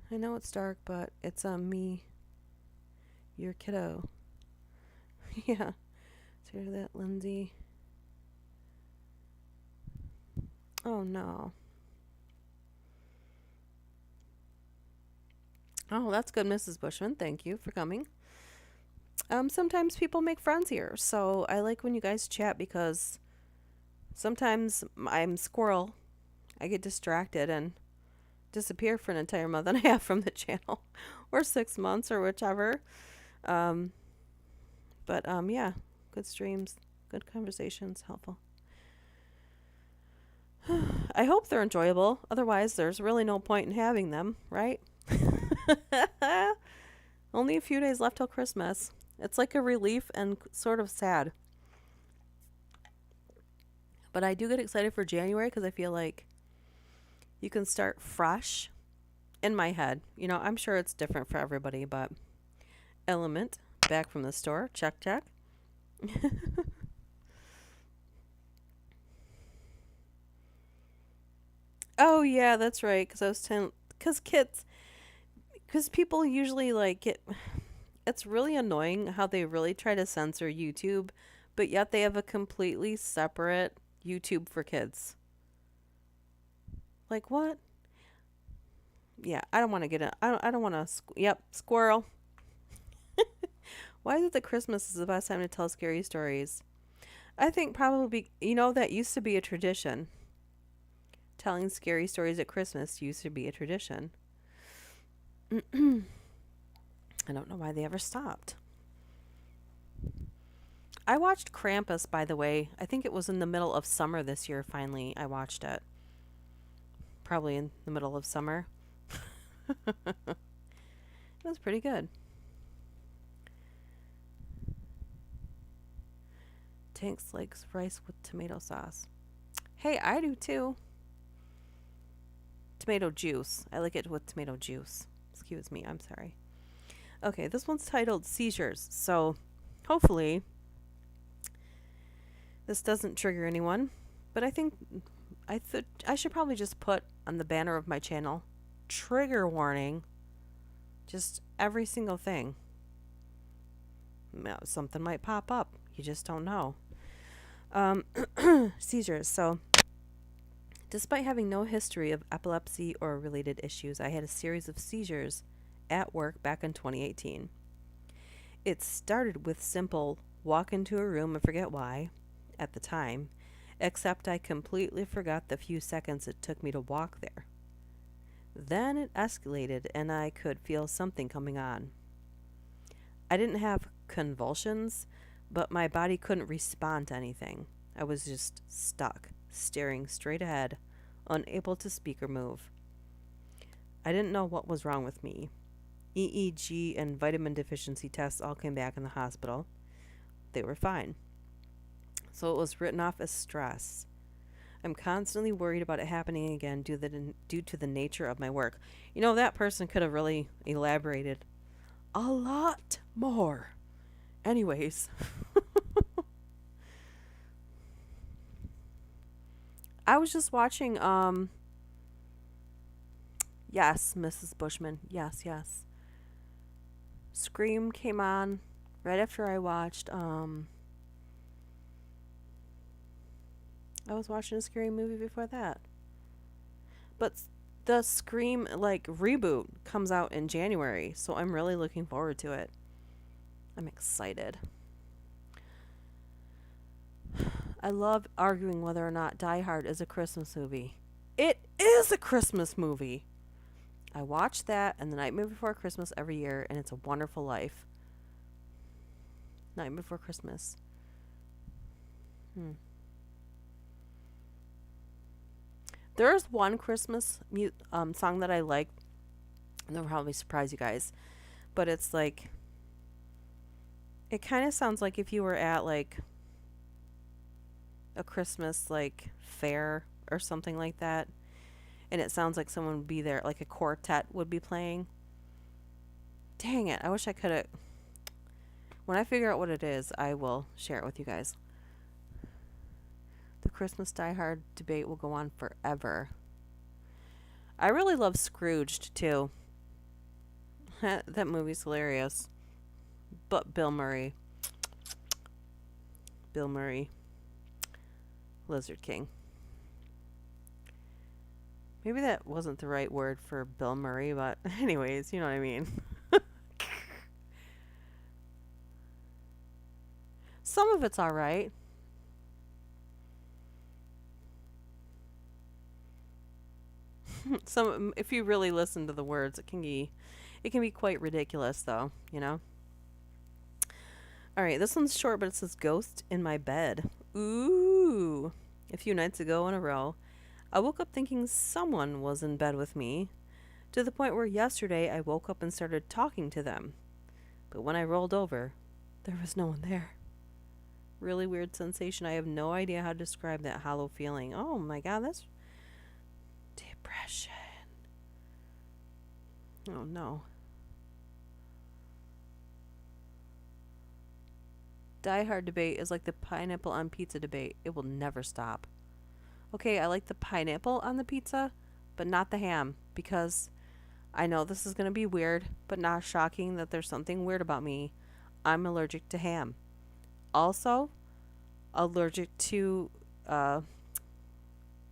I know it's dark, but it's me. Your kiddo. Yeah. So hear that, Lindsay? Oh no. Oh, that's good, Mrs. Bushman. Thank you for coming. Sometimes people make friends here, so I like when you guys chat because sometimes I'm squirrel. I get distracted and disappear for an entire month and a half from the channel, or 6 months, or whichever. Yeah, good streams, good conversations, helpful. I hope they're enjoyable. Otherwise, there's really no point in having them, right? Only a few days left till Christmas. It's like a relief and sort of sad. But I do get excited for January because I feel like you can start fresh in my head. You know, I'm sure it's different for everybody, but Element, back from the store. Check, check. Oh, yeah, that's right. Because I was telling, because people usually like it. It's really annoying how they really try to censor YouTube, but yet they have a completely separate YouTube for kids. Like what? Yeah, I don't want to get it. I don't want to. Yep, squirrel. Why is it that Christmas is the best time to tell scary stories? I think probably, that used to be a tradition. Telling scary stories at Christmas used to be a tradition. I don't know why they ever stopped. I watched Krampus, by the way. I think it was in the middle of summer this year, finally, I watched it. probably in the middle of summer. It was pretty good. Tanks likes rice with tomato sauce. Hey, I do too. Tomato juice. I like it with tomato juice. Excuse me, I'm sorry. Okay, this one's titled Seizures. So hopefully this doesn't trigger anyone. But I think I should probably just put on the banner of my channel trigger warning. Just every single thing. Something might pop up. You just don't know. Seizures. So, despite having no history of epilepsy or related issues, I had a series of seizures at work back in 2018. It started with simple walk into a room and forget why at the time, except I completely forgot the few seconds it took me to walk there. Then it escalated and I could feel something coming on. I didn't have convulsions, but my body couldn't respond to anything. I was just stuck, staring straight ahead, unable to speak or move. I didn't know what was wrong with me. EEG and vitamin deficiency tests all came back in the hospital. They were fine. So it was written off as stress. I'm constantly worried about it happening again due to the nature of my work. You know, that person could have really elaborated a lot more. Anyways. I was just watching, yes, Mrs. Bushman. Yes, yes. Scream came on right after I watched, I was watching a scary movie before that. But the Scream, like, reboot comes out in January, so I'm really looking forward to it. I'm excited. I love arguing whether or not Die Hard is a Christmas movie. It is a Christmas movie. I watch that and The Nightmare Before Christmas every year, and it's a wonderful life. Nightmare Before Christmas. There's one Christmas song that I like, and that'll probably surprise you guys, but it's like, it kind of sounds like if you were at like a Christmas like fair or something like that, and it sounds like someone would be there, like a quartet would be playing. Dang it, I wish I could have. When I figure out what it is, I will share it with you guys. The Christmas Die Hard debate will go on forever. I really love Scrooged too. That movie's hilarious. But Bill Murray. Lizard King. Maybe that wasn't the right word for Bill Murray, but anyways, you know what I mean. Some of it's alright. Some, if you really listen to the words, it can be quite ridiculous, though. You know. All right, this one's short, but it says "Ghost in my bed." Ooh! A few nights ago in a row, I woke up thinking someone was in bed with me, to the point where yesterday I woke up and started talking to them. But when I rolled over, there was no one there. Really weird sensation. I have no idea how to describe that hollow feeling. Oh my god, that's depression. Oh no. Die Hard debate is like the pineapple on pizza debate. It will never stop. Okay, I like the pineapple on the pizza, but not the ham, because I know this is going to be weird, but not shocking that there's something weird about me. I'm allergic to ham. Also, allergic to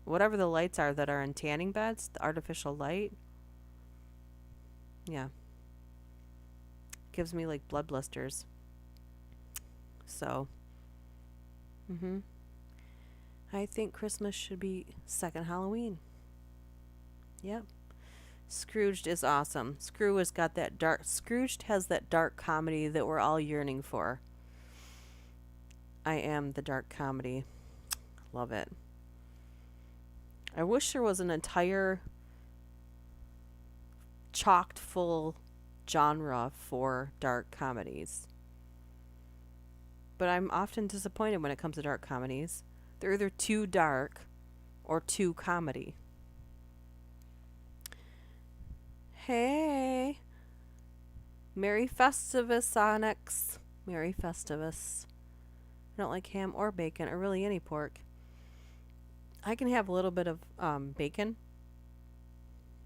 whatever the lights are that are in tanning beds, the artificial light. Yeah. Gives me like blood blisters. So, I think Christmas should be second Halloween. Yep. Scrooged is awesome. Scrooged has that dark comedy that we're all yearning for. I am the dark comedy. Love it. I wish there was an entire chocked full genre for dark comedies. But I'm often disappointed when it comes to dark comedies. They're either too dark or too comedy. Hey, Merry Festivus, Onyx. Merry Festivus. I don't like ham or bacon or really any pork. I can have a little bit of bacon.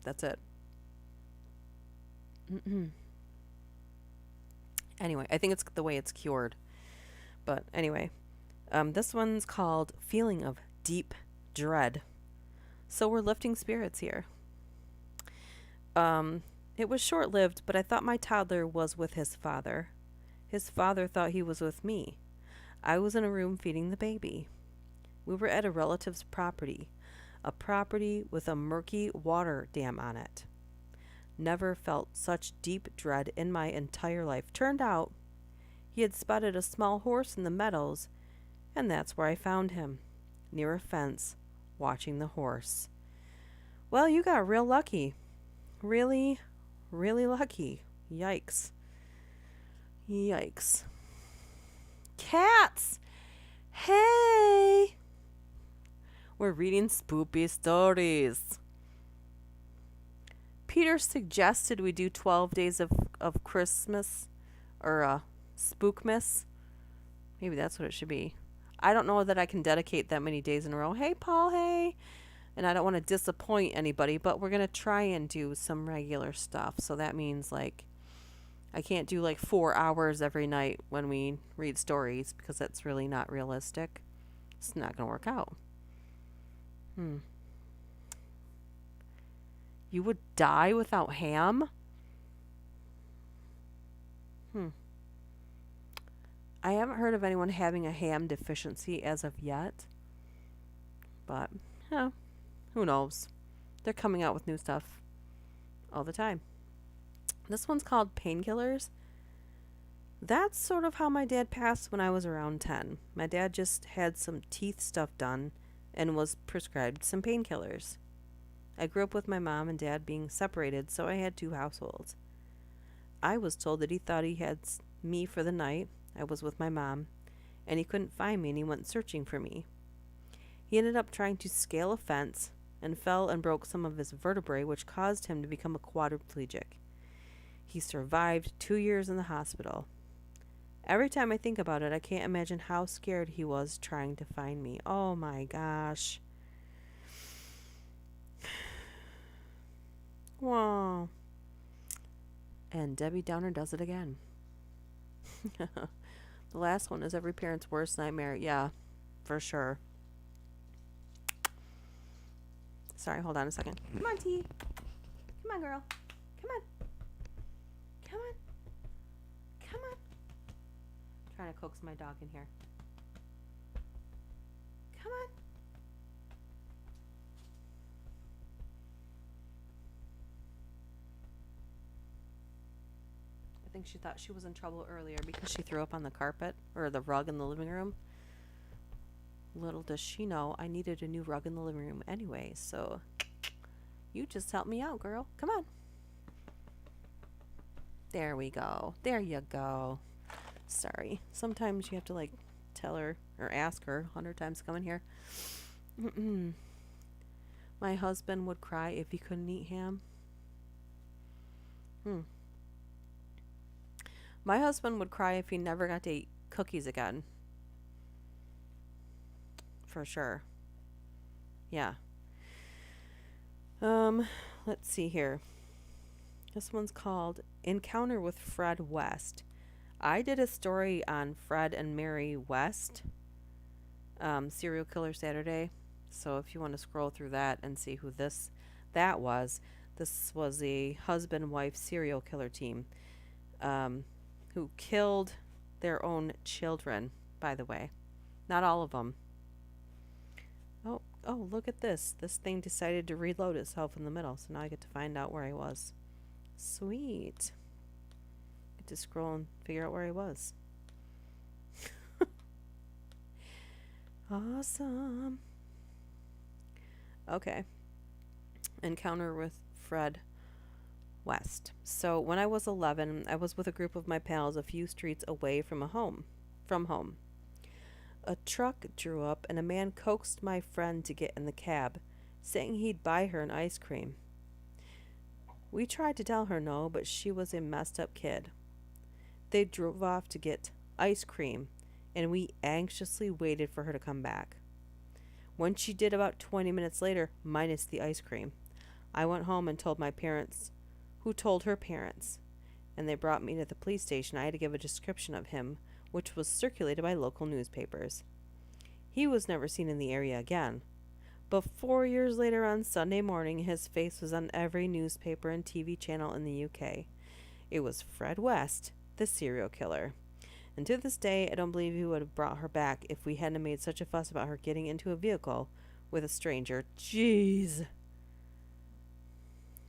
That's it. Anyway, I think it's the way it's cured. But anyway, this one's called Feeling of Deep Dread. So we're lifting spirits here. It was short-lived, but I thought my toddler was with his father. His father thought he was with me. I was in a room feeding the baby. We were at a relative's property, a property with a murky water dam on it. Never felt such deep dread in my entire life. Turned out, he had spotted a small horse in the meadows, and that's where I found him, near a fence, watching the horse. Well, you got real lucky. Really, really lucky. Yikes. Yikes. Cats! Hey! We're reading Spooooooooopy Stories. Peter suggested we do 12 days of Christmas, or Spookmas. Maybe that's what it should be. I don't know that I can dedicate that many days in a row. Hey, Paul, hey! And I don't want to disappoint anybody, but we're going to try and do some regular stuff. So that means, like, I can't do, like, 4 hours every night when we read stories, because that's really not realistic. It's not going to work out. You would die without ham? I haven't heard of anyone having a ham deficiency as of yet. But, who knows? They're coming out with new stuff all the time. This one's called Painkillers. That's sort of how my dad passed when I was around 10. My dad just had some teeth stuff done and was prescribed some painkillers. I grew up with my mom and dad being separated, so I had 2 households. I was told that he thought he had me for the night. I was with my mom, and he couldn't find me, and he went searching for me. He ended up trying to scale a fence and fell and broke some of his vertebrae, which caused him to become a quadriplegic. He survived 2 years in the hospital. Every time I think about it, I can't imagine how scared he was trying to find me. Oh my gosh. Wow. And Debbie Downer does it again. The last one is every parent's worst nightmare. Yeah, for sure. Sorry, hold on a second. Come on, T. Come on, girl. Come on. Come on. Come on. I'm trying to coax my dog in here. Come on. I think she thought she was in trouble earlier because she threw up on the carpet or the rug in the living room. Little does she know I needed a new rug in the living room anyway, so you just helped me out, girl. Come on. There we go. There you go. Sorry. Sometimes you have to, like, tell her or ask her 100 times to come in here. My husband would cry if he couldn't eat ham. My husband would cry if he never got to eat cookies again. For sure. Yeah. Let's see here. This one's called Encounter with Fred West. I did a story on Fred and Mary West, Serial Killer Saturday. So if you want to scroll through that and see who that was, this was a husband-wife serial killer team who killed their own children, by the way. Not all of them. Oh, look at this. This thing decided to reload itself in the middle, so now I get to find out where I was. Sweet. Get to scroll and figure out where I was. Awesome. Okay. Encounter with Fred West. So when I was 11, I was with a group of my pals a few streets away from home. A truck drew up and a man coaxed my friend to get in the cab, saying he'd buy her an ice cream. We tried to tell her no, but she was a messed up kid. They drove off to get ice cream, and we anxiously waited for her to come back. When she did about 20 minutes later, minus the ice cream, I went home and told my parents, who told her parents, and they brought me to the police station. I had to give a description of him, which was circulated by local newspapers. He was never seen in the area again. But 4 years later, on Sunday morning, his face was on every newspaper and TV channel in the UK. It was Fred West, the serial killer. And to this day, I don't believe he would have brought her back if we hadn't made such a fuss about her getting into a vehicle with a stranger. Jeez.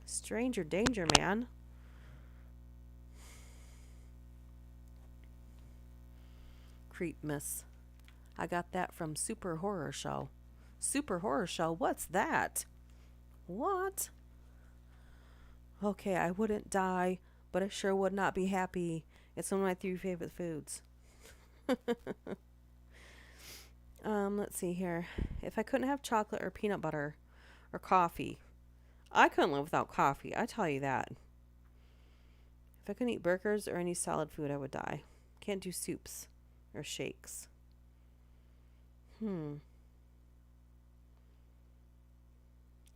Stranger danger, man. Creep miss. I got that from Super Horror Show. Super Horror Show? What's that? What? Okay, I wouldn't die, but I sure would not be happy. It's one of my 3 favorite foods. Let's see here. If I couldn't have chocolate or peanut butter or coffee, I couldn't live without coffee, I tell you that. If I couldn't eat burgers or any solid food, I would die. Can't do soups or shakes.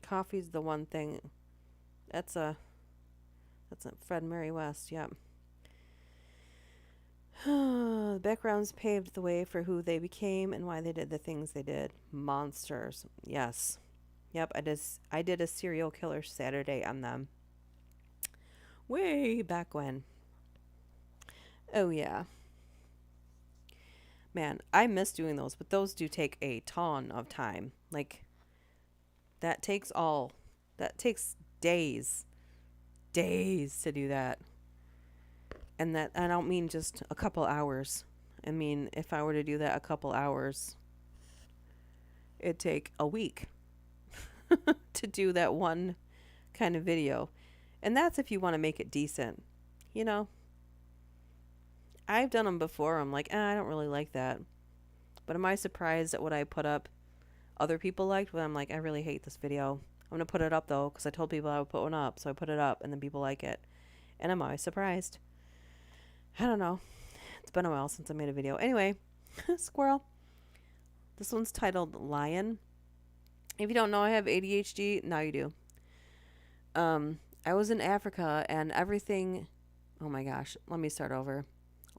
Coffee's the one thing. That's a Fred Mary West, yep. The backgrounds paved the way for who they became and why they did the things they did. Monsters. Yes. Yep, I did a serial killer Saturday on them. Way back when. Oh yeah. Man, I miss doing those, but those do take a ton of time. Like that takes days. Days to do that. And that I don't mean just a couple hours. I mean, if I were to do that a couple hours, it'd take a week to do that one kind of video. And that's if you want to make it decent. You know, I've done them before. I'm like, I don't really like that. But am I surprised at what I put up other people liked? When I'm like, I really hate this video. I'm going to put it up though, because I told people I would put one up. So I put it up and then people like it. And I'm always surprised. I don't know. It's been a while since I made a video. Anyway, squirrel. This one's titled Lion. If you don't know, I have ADHD. Now you do. I was in Africa and everything... Oh my gosh. Let me start over.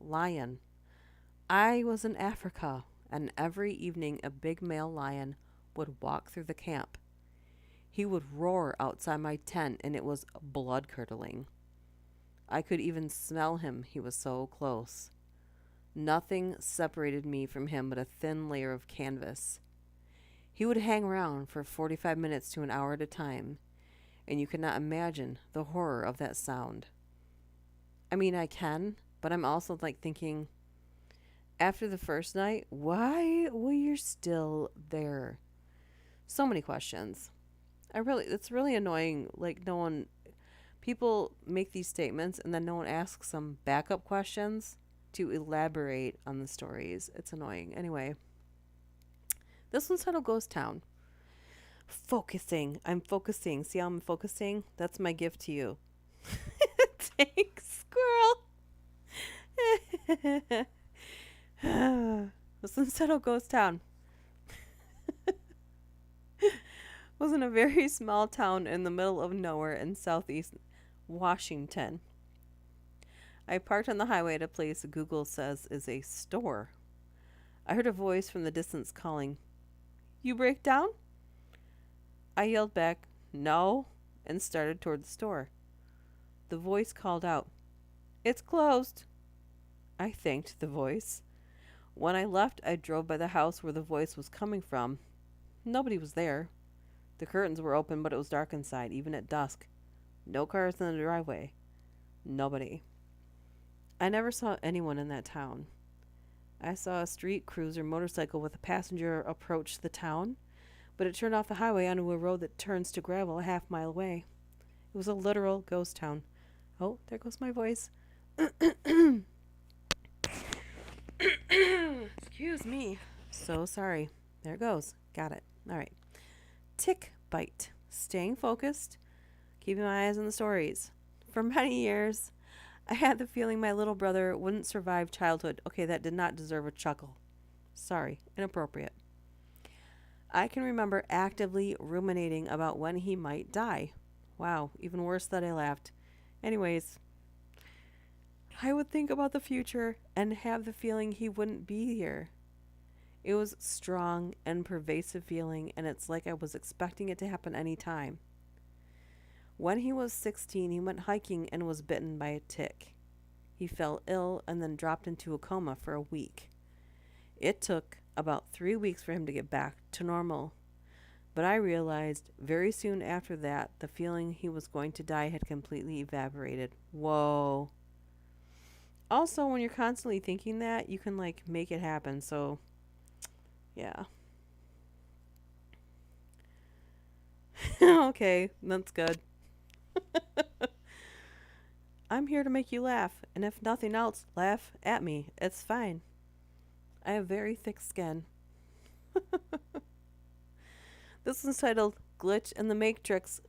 Lion. I was in Africa and every evening a big male lion would walk through the camp. He would roar outside my tent and it was blood-curdling. I could even smell him. He was so close. Nothing separated me from him but a thin layer of canvas. He would hang around for 45 minutes to an hour at a time, and you cannot imagine the horror of that sound. I mean, I can, but I'm also like thinking, after the first night, why were you still there? So many questions. It's really annoying. Like people make these statements and then no one asks some backup questions to elaborate on the stories. It's annoying. Anyway, this one's titled Ghost Town. Focusing. I'm focusing. See how I'm focusing? That's my gift to you. Thanks, squirrel. This one's titled Ghost Town. Was in a very small town in the middle of nowhere in southeast Washington. I parked on the highway at a place Google says is a store. I heard a voice from the distance calling, "You break down?" I yelled back, "No," and started toward the store. The voice called out, "It's closed." I thanked the voice. When I left, I drove by the house where the voice was coming from. Nobody was there. The curtains were open, but it was dark inside, even at dusk. No cars in the driveway. Nobody. I never saw anyone in that town. I saw a street cruiser motorcycle with a passenger approach the town, but it turned off the highway onto a road that turns to gravel a half mile away. It was a literal ghost town. Oh, there goes my voice. Excuse me. So sorry. There it goes. Got it. All right. Tick bite. Staying focused. Keeping my eyes on the stories. For many years, I had the feeling my little brother wouldn't survive childhood. Okay, that did not deserve a chuckle. Sorry. Inappropriate. I can remember actively ruminating about when he might die. Wow, even worse that I laughed. Anyways, I would think about the future and have the feeling he wouldn't be here. It was strong and pervasive feeling, and it's like I was expecting it to happen any time. When he was 16, he went hiking and was bitten by a tick. He fell ill and then dropped into a coma for a week. It took about 3 weeks for him to get back to normal. But I realized very soon after that the feeling he was going to die had completely evaporated. Whoa. Also, when you're constantly thinking that, you can make it happen. So, yeah. Okay, that's good. I'm here to make you laugh, and if nothing else, laugh at me. It's fine. I have very thick skin. This is titled Glitch in the Matrix.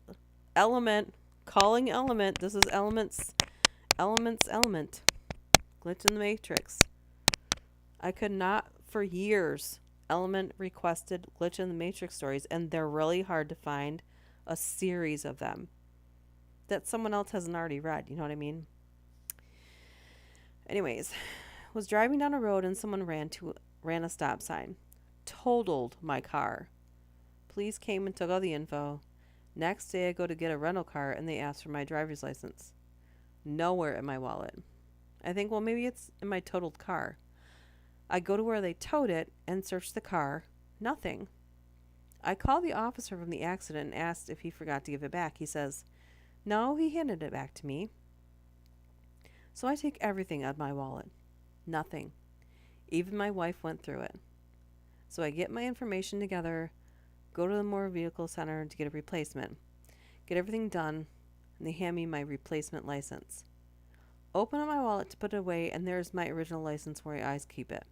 Element. Calling element. This is elements. Element. Glitch in the Matrix. I could not, for years, Element requested Glitch in the Matrix stories, and they're really hard to find a series of them that someone else hasn't already read. You know what I mean? Anyways, was driving down a road and someone ran a stop sign. Totaled my car. Police came and took all the info. Next day I go to get a rental car and they asked for my driver's license. Nowhere in my wallet. I think, well, maybe it's in my totaled car. I go to where they towed it and search the car. Nothing. I call the officer from the accident and asked if he forgot to give it back. He says, no, he handed it back to me. So I take everything out of my wallet. Nothing. Even my wife went through it. So I get my information together, go to the motor vehicle center to get a replacement, get everything done, and they hand me my replacement license. Open up my wallet to put it away, and there's my original license where I always keep it.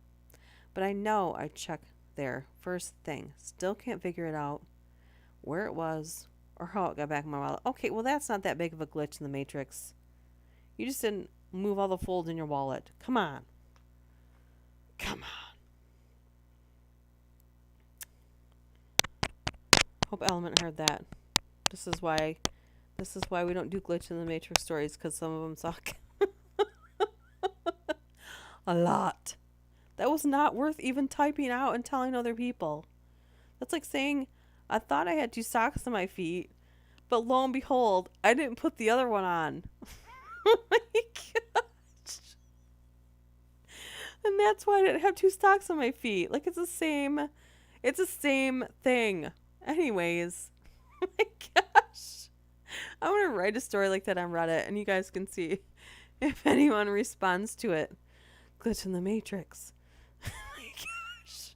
But I know I checked there first thing. Still can't figure it out, where it was, or how it got back in my wallet. Okay, well, that's not that big of a glitch in the Matrix. You just didn't move all the folds in your wallet. Come on. Come on. Hope Element heard that. This is why we don't do Glitch in the Matrix stories, because some of them suck. A lot. That was not worth even typing out and telling other people. That's like saying, I thought I had 2 socks on my feet, but lo and behold, I didn't put the other one on. Oh my gosh. And that's why I didn't have 2 socks on my feet. Like, it's the same thing. Anyways. Oh my gosh. I'm going to write a story like that on Reddit, and you guys can see if anyone responds to it. Glitch in the Matrix. Oh my gosh.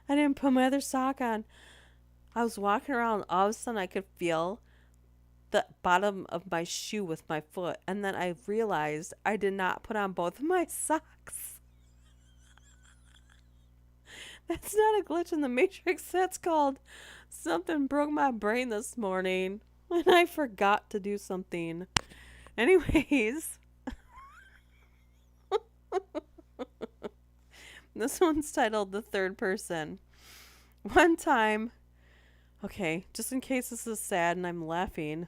I didn't put my other sock on. I was walking around, all of a sudden I could feel the bottom of my shoe with my foot, and then I realized I did not put on both of my socks. That's not a glitch in the Matrix. That's called something broke my brain this morning and I forgot to do something. Anyways. This one's titled The Third Person. One time, okay, just in case this is sad and I'm laughing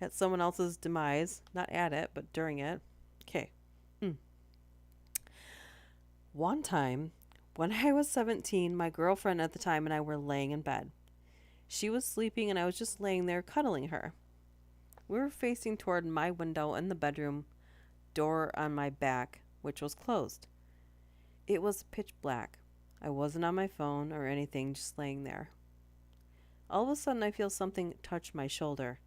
at someone else's demise, not at it, but during it. Okay. One time, when I was 17, my girlfriend at the time and I were laying in bed. She was sleeping and I was just laying there cuddling her. We were facing toward my window in the bedroom, door on my back, which was closed. It was pitch black. I wasn't on my phone or anything, just laying there. All of a sudden, I feel something touch my shoulder.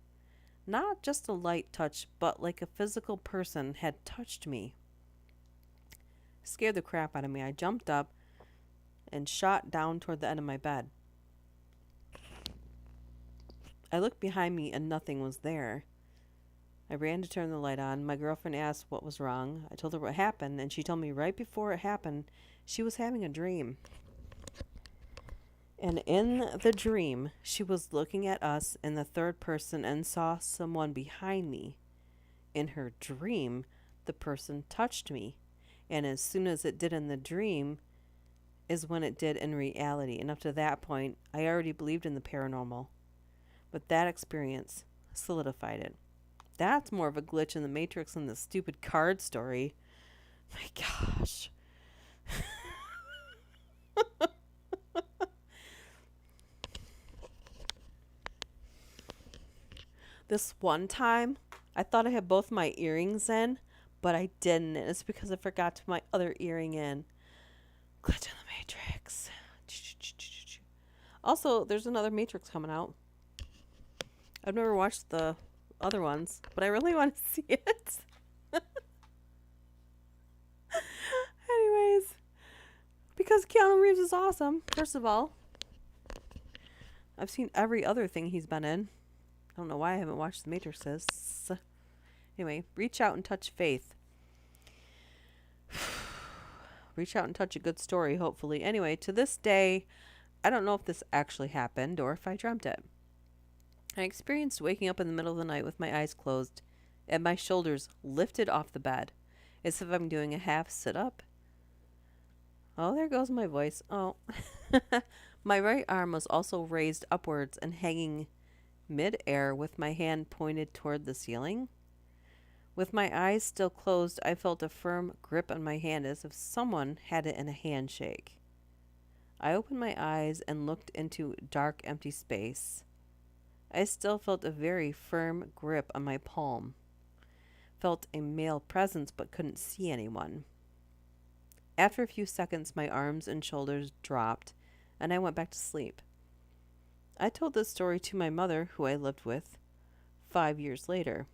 Not just a light touch, but like a physical person had touched me. It scared the crap out of me. I jumped up and shot down toward the end of my bed. I looked behind me and nothing was there. I ran to turn the light on. My girlfriend asked what was wrong. I told her what happened, and she told me right before it happened, she was having a dream. And in the dream, she was looking at us in the third person and saw someone behind me. In her dream, the person touched me. And as soon as it did in the dream, is when it did in reality. And up to that point, I already believed in the paranormal. But that experience solidified it. That's more of a glitch in the Matrix than the stupid card story. My gosh. This one time, I thought I had both my earrings in, but I didn't. And it's because I forgot to put my other earring in. Glitch in the Matrix. Also, there's another Matrix coming out. I've never watched the other ones, but I really want to see it. Anyways, because Keanu Reeves is awesome, first of all. I've seen every other thing he's been in. I don't know why I haven't watched The Matrixes. Anyway, reach out and touch faith. Reach out and touch a good story, hopefully. Anyway, to this day, I don't know if this actually happened or if I dreamt it. I experienced waking up in the middle of the night with my eyes closed and my shoulders lifted off the bed, as if I'm doing a half sit-up. Oh, there goes my voice. Oh. My right arm was also raised upwards and hanging mid-air with my hand pointed toward the ceiling. With my eyes still closed, I felt a firm grip on my hand as if someone had it in a handshake. I opened my eyes and looked into dark, empty space. I still felt a very firm grip on my palm. Felt a male presence but couldn't see anyone. After a few seconds, my arms and shoulders dropped, and I went back to sleep. I told this story to my mother, who I lived with, 5 years later.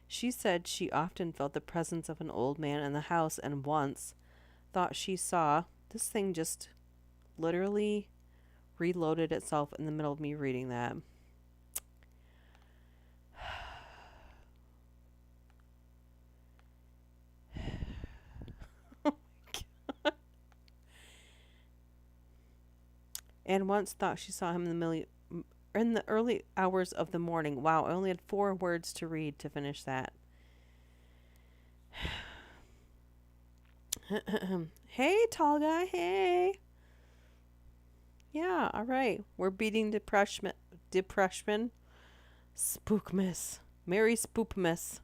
She said she often felt the presence of an old man in the house and once thought she saw this thing just literally reloaded itself in the middle of me reading that. And once thought she saw him in the early hours of the morning. Wow, I only had 4 words to read to finish that. Hey, tall guy, hey. Yeah, all right. We're beating depression. Spookmas. Merry Spookmas.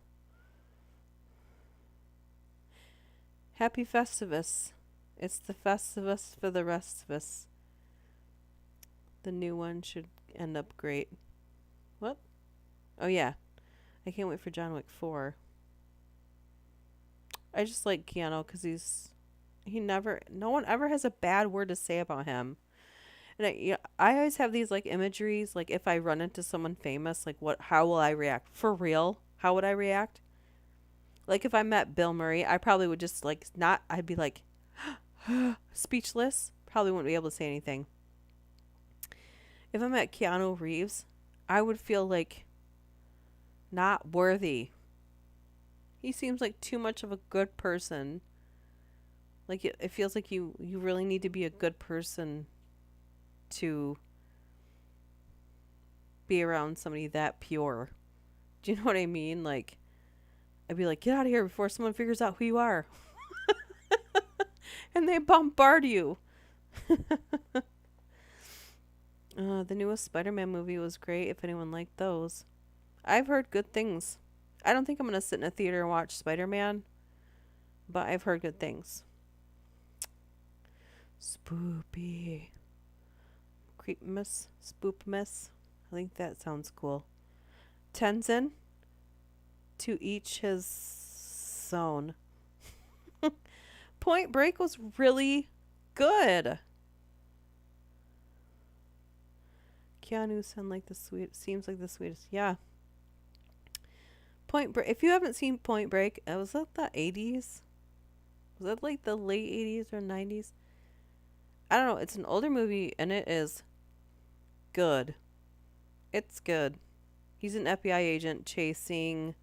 Happy Festivus. It's the Festivus for the rest of us. The new one should end up great. What? Oh, yeah. I can't wait for John Wick 4. I just like Keanu because no one ever has a bad word to say about him. And I always have these like imageries, like if I run into someone famous, like how will I react? For real? How would I react? Like if I met Bill Murray, I probably would just I'd be like speechless. Probably wouldn't be able to say anything. If I met Keanu Reeves, I would feel like not worthy. He seems like too much of a good person. Like it feels like you really need to be a good person to be around somebody that pure. Do you know what I mean? Like, I'd be like, get out of here before someone figures out who you are. And they bombard you. The newest Spider-Man movie was great, if anyone liked those. I've heard good things. I don't think I'm going to sit in a theater and watch Spider-Man, but I've heard good things. Spoopy. Creepmas. Spoopmas. I think that sounds cool. Tenzin. To each his own. Point Break was really good. Keanu seems like the sweetest. Yeah. Point Break. If you haven't seen Point Break, was that the 80s? Was that like the late 80s or 90s? I don't know. It's an older movie and it is good. It's good. He's an FBI agent chasing.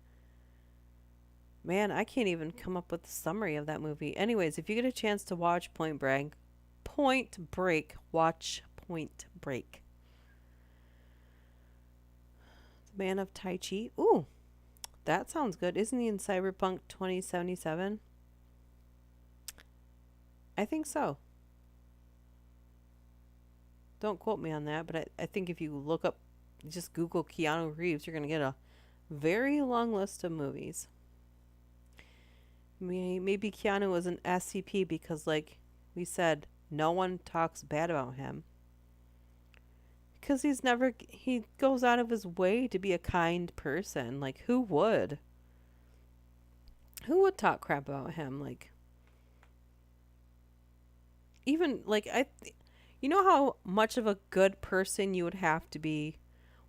Man, I can't even come up with a summary of that movie. Anyways, if you get a chance to watch Point Break, watch Point Break. The Man of Tai Chi. Ooh, that sounds good. Isn't he in Cyberpunk 2077? I think so. Don't quote me on that, but I think if you look up, just Google Keanu Reeves, you're going to get a very long list of movies. Maybe Keanu was an SCP because, like we said, no one talks bad about him. Because he goes out of his way to be a kind person. Like, who would? Who would talk crap about him? Like, even, like, you know how much of a good person you would have to be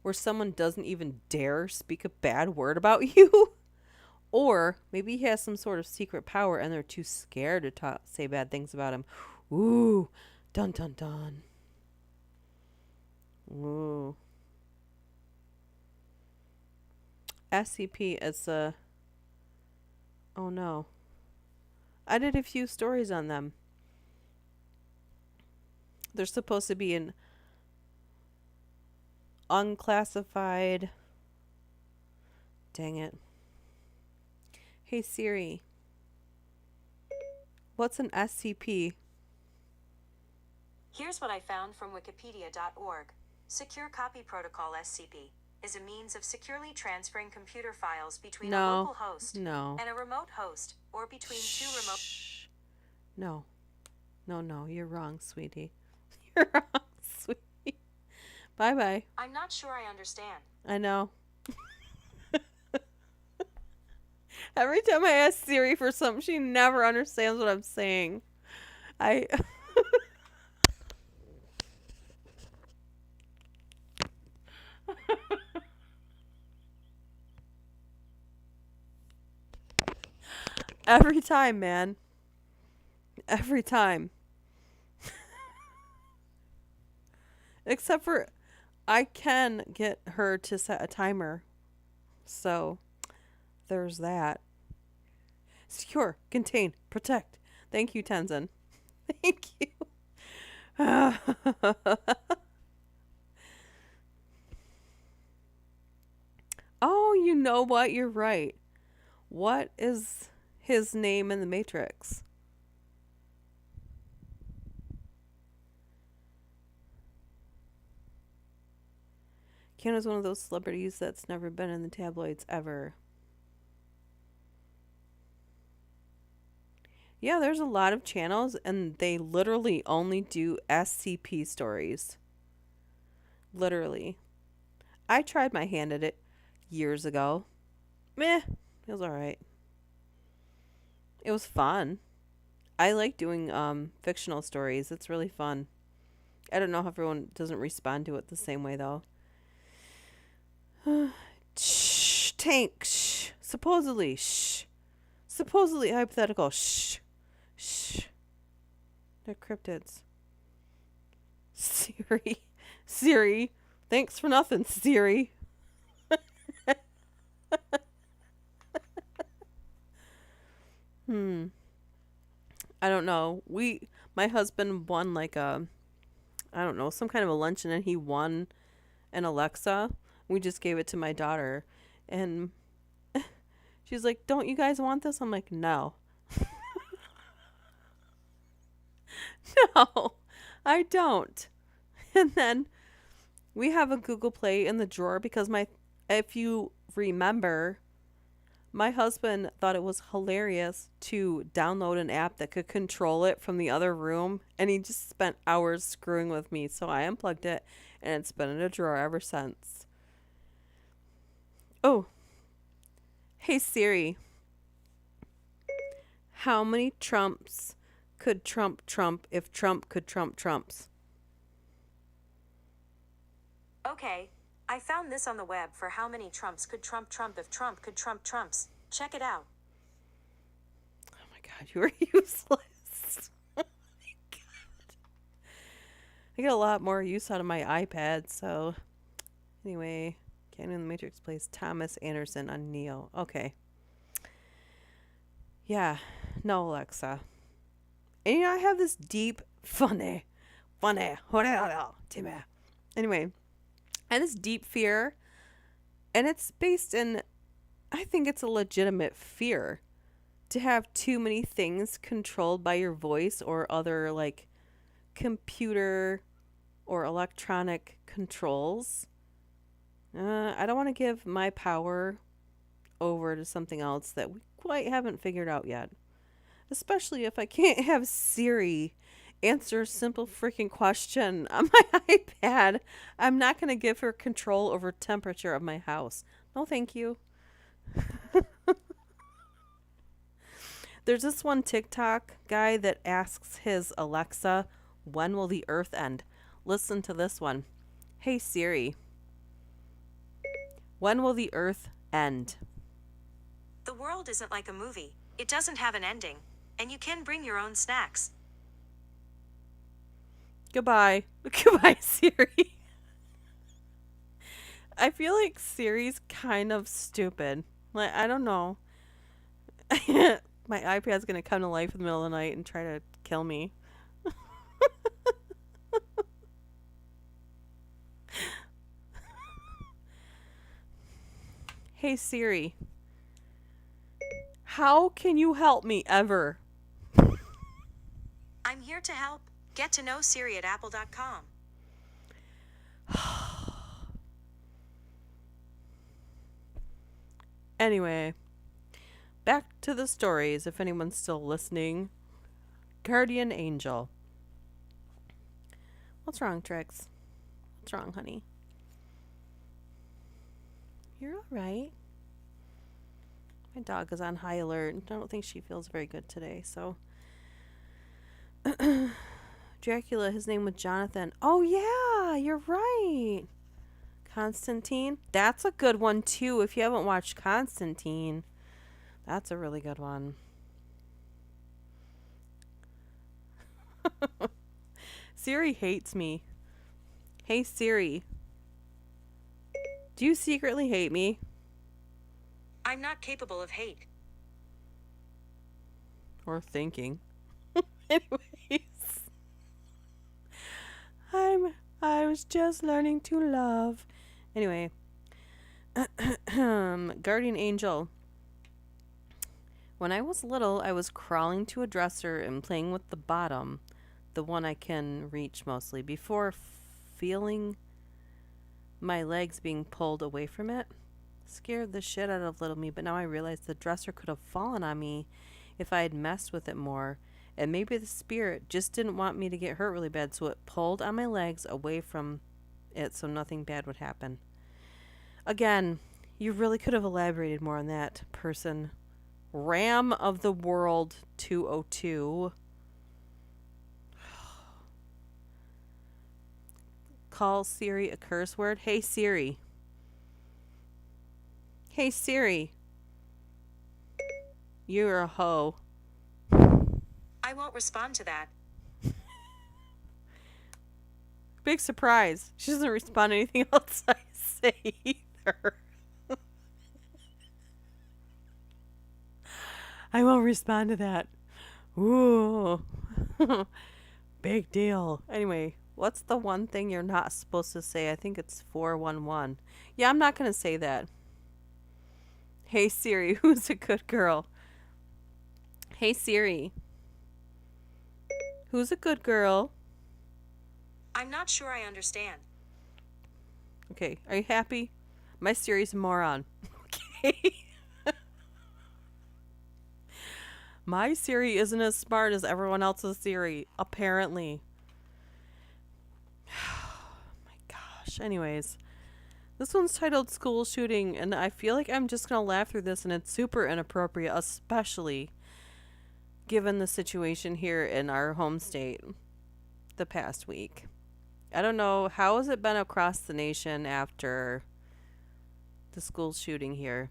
where someone doesn't even dare speak a bad word about you? Or maybe he has some sort of secret power and they're too scared to say bad things about him. Ooh, dun dun dun. Ooh. SCP is a... Oh no. I did a few stories on them. They're supposed to be an unclassified... Dang it. Hey Siri, what's an SCP? Here's what I found from wikipedia.org. Secure Copy Protocol SCP is a means of securely transferring computer files between a local host and a remote host, or between two remote... No, you're wrong, sweetie. You're wrong, sweetie. Bye-bye. I'm not sure I understand. I know. Every time I ask Siri for something, she never understands what I'm saying. Every time, man. Every time. Except for I can get her to set a timer. So... there's that. Secure, contain, protect. Thank you, Tenzin. Thank you. Oh, you know what? You're right. What is his name in the Matrix? Keanu's one of those celebrities that's never been in the tabloids ever. Yeah, there's a lot of channels, and they literally only do SCP stories. Literally. I tried my hand at it years ago. Meh, it was alright. It was fun. I like doing fictional stories. It's really fun. I don't know if everyone doesn't respond to it the same way, though. Shh, tank, shh. Supposedly, shh. Supposedly hypothetical, shh. Shh. They're cryptids. Siri. Thanks for nothing, Siri. I don't know. My husband won like I don't know, some kind of a luncheon, and he won an Alexa. We just gave it to my daughter, and she's like, "Don't you guys want this?" I'm like, "No." No, I don't. And then we have a Google Play in the drawer because if you remember, my husband thought it was hilarious to download an app that could control it from the other room, and he just spent hours screwing with me. So I unplugged it, and it's been in a drawer ever since. Oh, hey Siri, how many Trumps could Trump if Trump could Trump Trumps? Okay, I found this on the web for how many Trumps could Trump if Trump could Trump Trumps. Check it out. Oh my god, you are useless. Oh my god. I get a lot more use out of my iPad, so Anyway, Canyon in the Matrix plays Thomas Anderson on Neo. Okay. Yeah. No, Alexa. And I have this deep, funny. Anyway, I have this deep fear, and it's based in, I think it's a legitimate fear to have too many things controlled by your voice or other, like, computer or electronic controls. I don't want to give my power over to something else that we quite haven't figured out yet. Especially if I can't have Siri answer a simple freaking question on my iPad. I'm not going to give her control over temperature of my house. No, thank you. There's this one TikTok guy that asks his Alexa, when will the earth end? Listen to this one. Hey Siri, when will the earth end? The world isn't like a movie. It doesn't have an ending. And you can bring your own snacks. Goodbye. Goodbye, Siri. I feel like Siri's kind of stupid. Like, I don't know. My iPad's going to come to life in the middle of the night and try to kill me. Hey, Siri. How can you help me ever? I'm here to help. Get to know Siri at apple.com. Anyway, back to the stories, if anyone's still listening. Guardian Angel. What's wrong, Trix? What's wrong, honey? You're all right. My dog is on high alert. I don't think she feels very good today, so. Dracula, his name was Jonathan. Oh, yeah, you're right. Constantine. That's a good one, too. If you haven't watched Constantine, that's a really good one. Siri hates me. Hey, Siri. Do you secretly hate me? I'm not capable of hate. Or thinking. Anyways. I was just learning to love. Anyway. Guardian Angel. When I was little, I was crawling to a dresser and playing with the bottom, the one I can reach mostly, before feeling my legs being pulled away from it. Scared the shit out of little me, but now I realize the dresser could have fallen on me if I had messed with it more. And maybe the spirit just didn't want me to get hurt really bad, so it pulled on my legs away from it so nothing bad would happen. Again, you really could have elaborated more on that, person. Ram of the World 202. Call Siri a curse word. Hey Siri. Hey Siri. You're a hoe. I won't respond to that. Big surprise. She doesn't respond to anything else I say either. I won't respond to that. Ooh. Big deal. Anyway, what's the one thing you're not supposed to say? I think it's 411. Yeah, I'm not going to say that. Hey Siri, who's a good girl? Hey Siri. Who's a good girl? I'm not sure I understand. Okay, are you happy? My Siri's a moron. Okay. My Siri isn't as smart as everyone else's Siri, apparently. Oh my gosh. Anyways, this one's titled School Shooting, and I feel like I'm just going to laugh through this, and it's super inappropriate, especially given the situation here in our home state the past week. I don't know, how has it been across the nation after the school shooting here?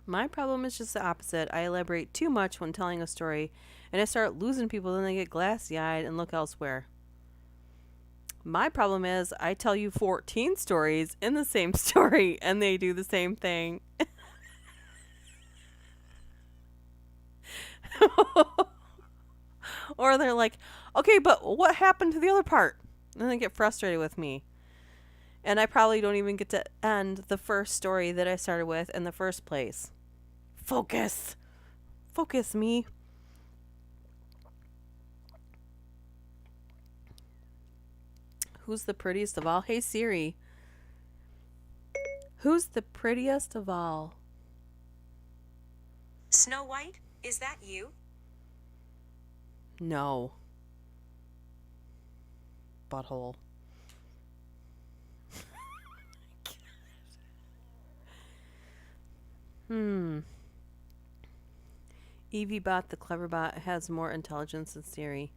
My problem is just the opposite. I elaborate too much when telling a story, and I start losing people, then they get glassy-eyed and look elsewhere. My problem is I tell you 14 stories in the same story and they do the same thing. Or they're like, okay, but what happened to the other part? And they get frustrated with me. And I probably don't even get to end the first story that I started with in the first place. Focus. Focus, me. Who's the prettiest of all? Hey, Siri. Who's the prettiest of all? Snow White, is that you? No. Butthole. Evie Bot, the clever bot, has more intelligence than Siri.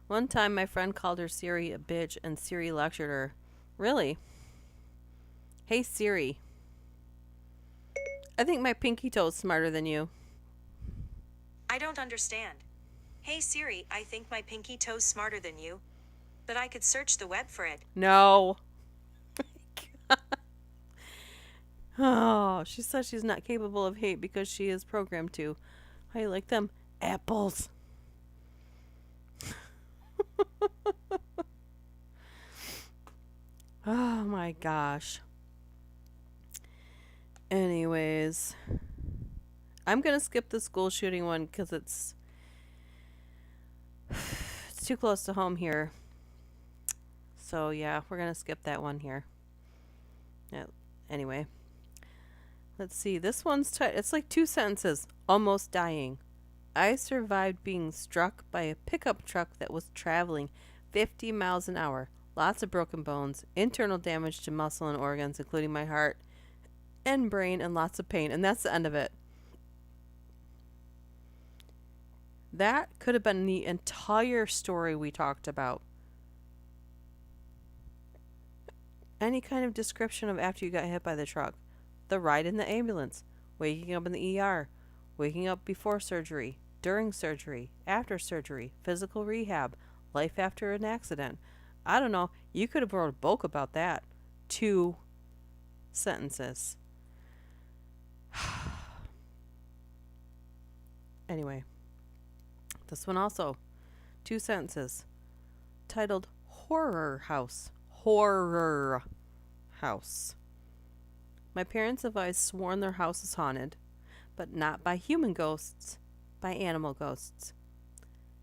One time my friend called her Siri a bitch and Siri lectured her. Really? Hey Siri. I think my pinky toe's smarter than you. I don't understand. Hey Siri, I think my pinky toe's smarter than you. But I could search the web for it. No. Oh, she says she's not capable of hate because she is programmed to. How you like them? Apples. Oh my gosh. Anyways, I'm going to skip the school shooting one because it's too close to home here. So yeah, we're going to skip that one here. Yeah, anyway. Let's see. This one's it's like 2 sentences. Almost dying. I survived being struck by a pickup truck that was traveling 50 miles an hour. Lots of broken bones, internal damage to muscle and organs, including my heart and brain, and lots of pain. And that's the end of it. That could have been the entire story we talked about. Any kind of description of after you got hit by the truck. The ride in the ambulance. Waking up in the ER. Waking up before surgery. During surgery. After surgery. Physical rehab. Life after an accident. I don't know. You could have wrote a book about that. 2 sentences. Anyway. This one also. 2 sentences. Titled Horror House. Horror House. My parents have always sworn their house is haunted, but not by human ghosts, by animal ghosts.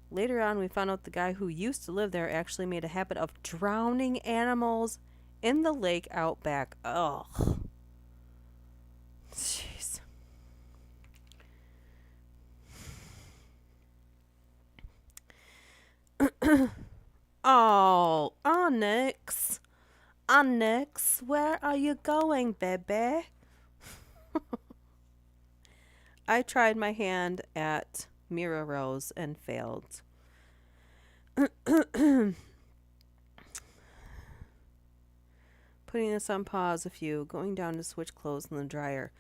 Later on, we found out the guy who used to live there actually made a habit of drowning animals in the lake out back. Ugh. Jeez. Oh, Onyx. Onyx, where are you going, baby? I tried my hand at Mira Rose and failed. Putting this on pause a few, going down to switch clothes in the dryer.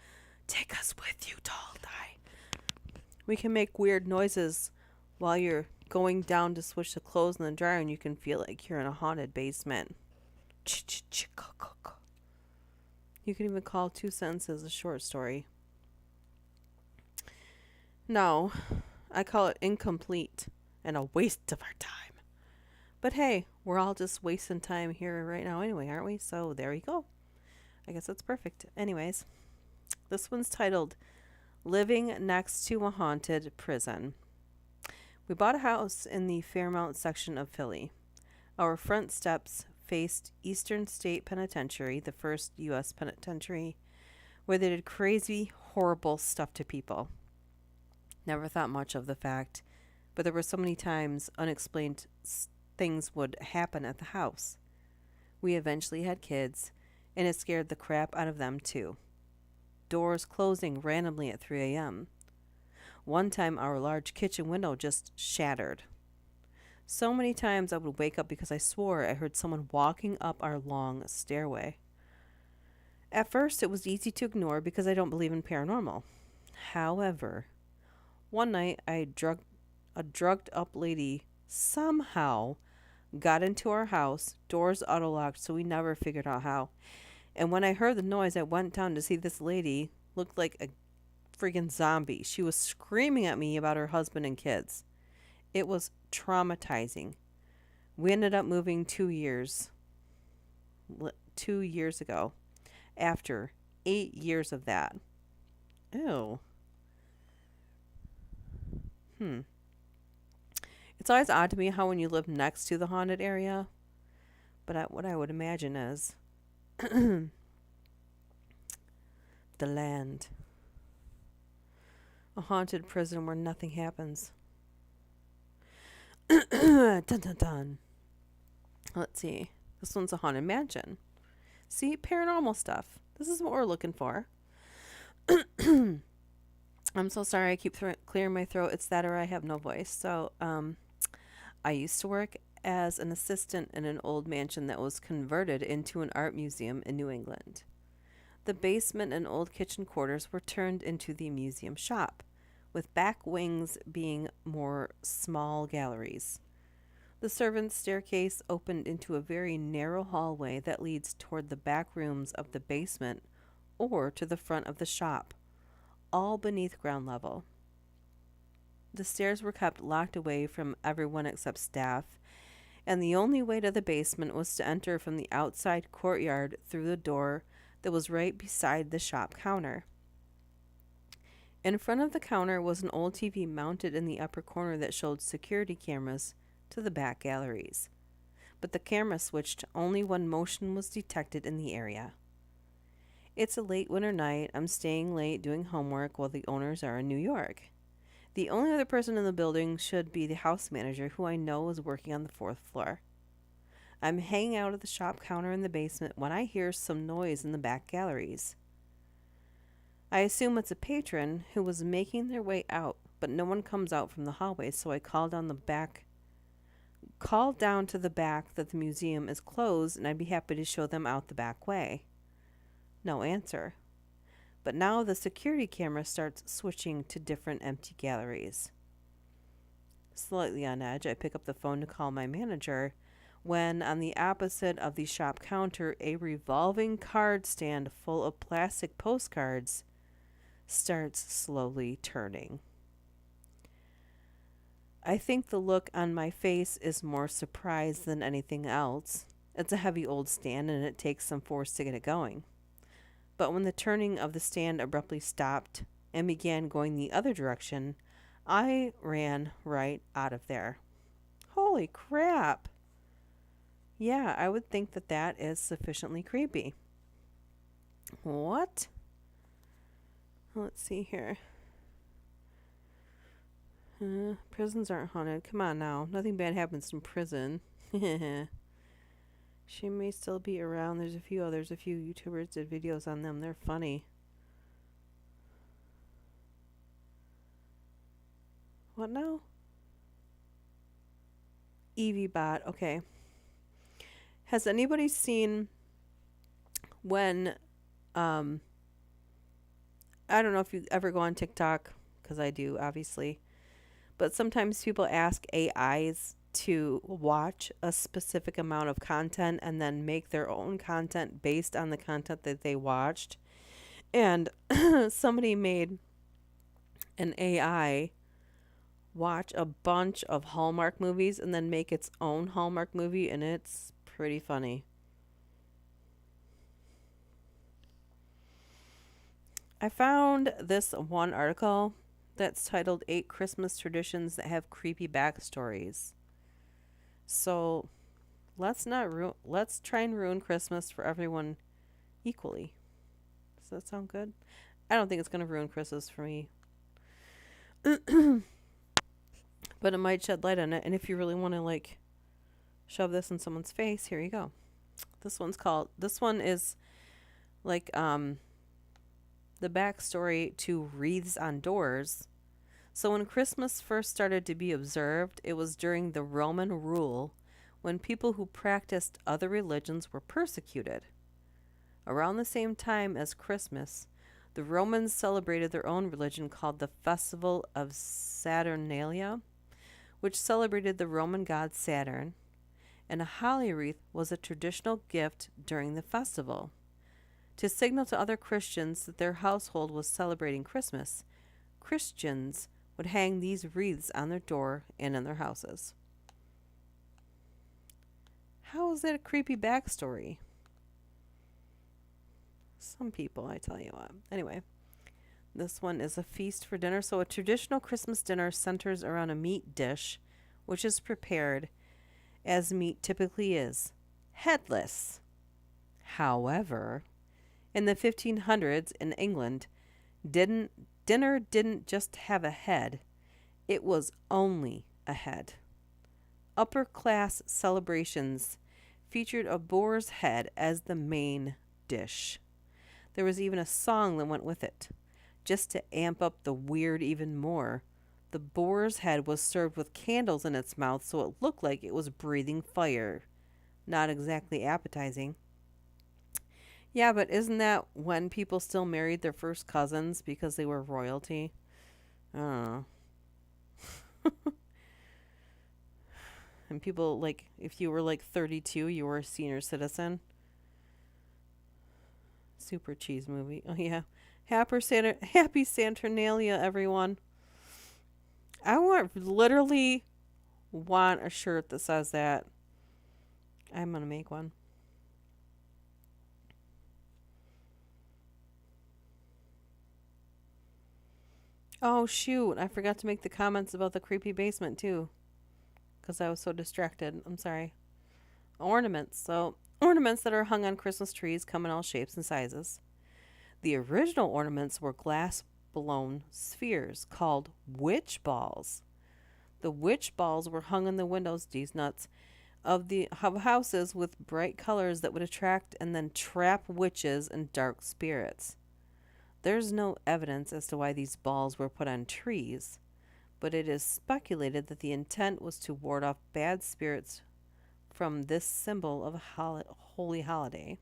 Take us with you, Tall Die. We can make weird noises while you're going down to switch the clothes in the dryer, and you can feel like you're in a haunted basement. You can even call 2 sentences a short story. No, I call it incomplete and a waste of our time. But hey, we're all just wasting time here right now anyway, aren't we? So there you go. I guess that's perfect. Anyways, this one's titled Living Next to a Haunted Prison. We bought a house in the Fairmount section of Philly. Our front steps faced Eastern State Penitentiary, the first U.S. penitentiary, where they did crazy, horrible stuff to people. Never thought much of the fact, but there were so many times unexplained things would happen at the house. We eventually had kids, and it scared the crap out of them too. Doors closing randomly at 3 a.m. One time our large kitchen window just shattered. So many times I would wake up because I swore I heard someone walking up our long stairway. At first, it was easy to ignore because I don't believe in paranormal. However, one night a drugged up lady somehow got into our house, doors auto-locked, so we never figured out how. And when I heard the noise, I went down to see this lady looked like a freaking zombie. She was screaming at me about her husband and kids. It was traumatizing. We ended up moving 2 years ago after 8 years of that. Ew. It's always odd to me how when you live next to the haunted area, but what I would imagine is the land. A haunted prison where nothing happens. Dun dun dun. Let's see. This one's a haunted mansion. See, paranormal stuff. This is what we're looking for. I'm so sorry. I keep clearing my throat. It's that or I have no voice. So, I used to work as an assistant in an old mansion that was converted into an art museum in New England. The basement and old kitchen quarters were turned into the museum shop, with back wings being more small galleries. The servants' staircase opened into a very narrow hallway that leads toward the back rooms of the basement or to the front of the shop, all beneath ground level. The stairs were kept locked away from everyone except staff, and the only way to the basement was to enter from the outside courtyard through the door that was right beside the shop counter. In front of the counter was an old TV mounted in the upper corner that showed security cameras to the back galleries, but the camera switched only when motion was detected in the area. It's a late winter night. I'm staying late doing homework while the owners are in New York. The only other person in the building should be the house manager, who I know is working on the 4th floor. I'm hanging out at the shop counter in the basement when I hear some noise in the back galleries. I assume it's a patron who was making their way out, but no one comes out from the hallway, so I call down to the back that the museum is closed and I'd be happy to show them out the back way. No answer. But now the security camera starts switching to different empty galleries. Slightly on edge, I pick up the phone to call my manager when, on the opposite of the shop counter, a revolving card stand full of plastic postcards starts slowly turning. I think the look on my face is more surprise than anything else. It's a heavy old stand and it takes some force to get it going. But when the turning of the stand abruptly stopped and began going the other direction, I ran right out of there. Holy crap! Yeah, I would think that is sufficiently creepy. What? Let's see here. Prisons aren't haunted. Come on now. Nothing bad happens in prison. She may still be around. There's a few YouTubers did videos on them. They're funny. What now? EVBot. Okay. Has anybody seen when, I don't know if you ever go on TikTok, because I do, obviously, but sometimes people ask AIs to watch a specific amount of content and then make their own content based on the content that they watched. And somebody made an AI watch a bunch of Hallmark movies and then make its own Hallmark movie, and it's pretty funny. I found this one article that's titled 8 Christmas Traditions That Have Creepy Backstories. So let's try and ruin Christmas for everyone equally. Does that sound good? I don't think it's going to ruin Christmas for me. But it might shed light on it. And if you really want to shove this in someone's face, here you go. This one is the backstory to wreaths on doors. So when Christmas first started to be observed, it was during the Roman rule, when people who practiced other religions were persecuted. Around the same time as Christmas, the Romans celebrated their own religion called the Festival of Saturnalia, which celebrated the Roman god Saturn, and a holly wreath was a traditional gift during the festival. To signal to other Christians that their household was celebrating Christmas, Christians would hang these wreaths on their door and in their houses. How is that a creepy backstory? Some people, I tell you what. Anyway, this one is a feast for dinner. So a traditional Christmas dinner centers around a meat dish, which is prepared as meat typically is, headless. However, in the 1500s in England, dinner didn't just have a head, it was only a head. Upper class celebrations featured a boar's head as the main dish. There was even a song that went with it. Just to amp up the weird even more, the boar's head was served with candles in its mouth so it looked like it was breathing fire. Not exactly appetizing. Yeah, but isn't that when people still married their first cousins because they were royalty? I don't know. And people, like, if you were like 32, you were a senior citizen. Super cheese movie. Oh, yeah. Happy Saturnalia, everyone. Literally want a shirt that says that. I'm going to make one. Oh, shoot. I forgot to make the comments about the creepy basement, too. Because I was so distracted. I'm sorry. Ornaments. So, ornaments that are hung on Christmas trees come in all shapes and sizes. The original ornaments were glass blown spheres called witch balls. The witch balls were hung on the windows, these nuts, of houses with bright colors that would attract and then trap witches and dark spirits. There's no evidence as to why these balls were put on trees, but it is speculated that the intent was to ward off bad spirits from this symbol of a holy holiday.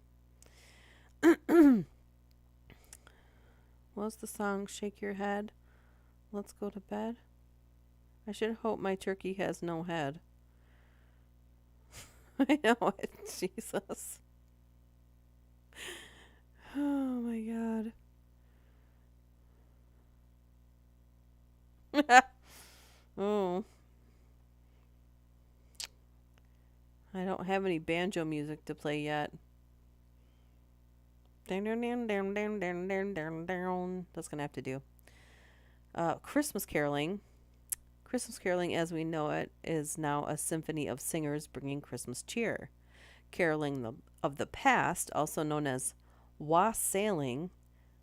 What's the song? Shake your head. Let's go to bed. I should hope my turkey has no head. I know it. Jesus. Oh my God. Oh. I don't have any banjo music to play yet. That's gonna have to do. Christmas caroling. Christmas caroling, as we know it, is now a symphony of singers bringing Christmas cheer. Caroling of the past, also known as wassailing,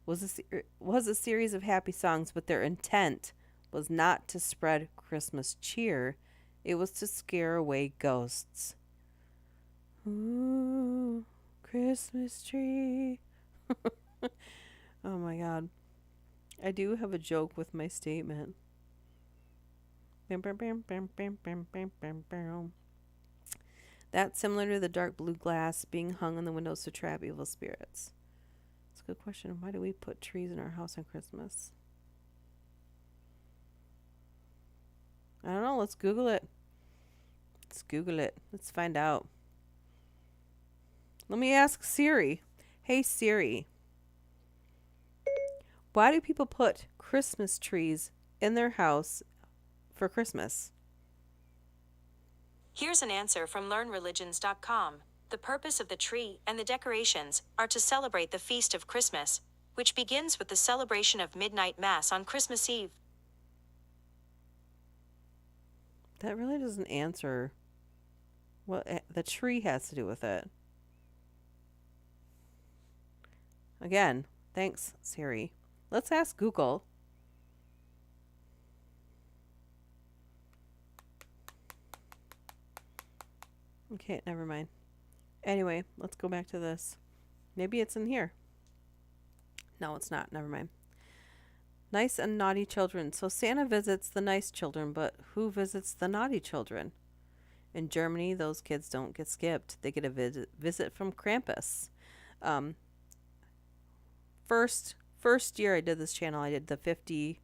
was a series of happy songs, but their intent was not to spread Christmas cheer. It was to scare away ghosts. Ooh, Christmas tree. Oh my God. I do have a joke with my statement. That's similar to the dark blue glass being hung on the windows to trap evil spirits. It's a good question. Why do we put trees in our house on Christmas? I don't know. Let's Google it. Let's find out. Let me ask Siri. Hey Siri. Why do people put Christmas trees in their house for Christmas? Here's an answer from learnreligions.com. The purpose of the tree and the decorations are to celebrate the feast of Christmas, which begins with the celebration of midnight mass on Christmas Eve. That really doesn't answer what the tree has to do with it. Again, thanks, Siri. Let's ask Google. Okay, never mind. Anyway, let's go back to this. Maybe it's in here. No, it's not. Never mind. Nice and naughty children. So Santa visits the nice children, but who visits the naughty children? In Germany, those kids don't get skipped. They get a visit from Krampus. First year I did this channel, I did the 50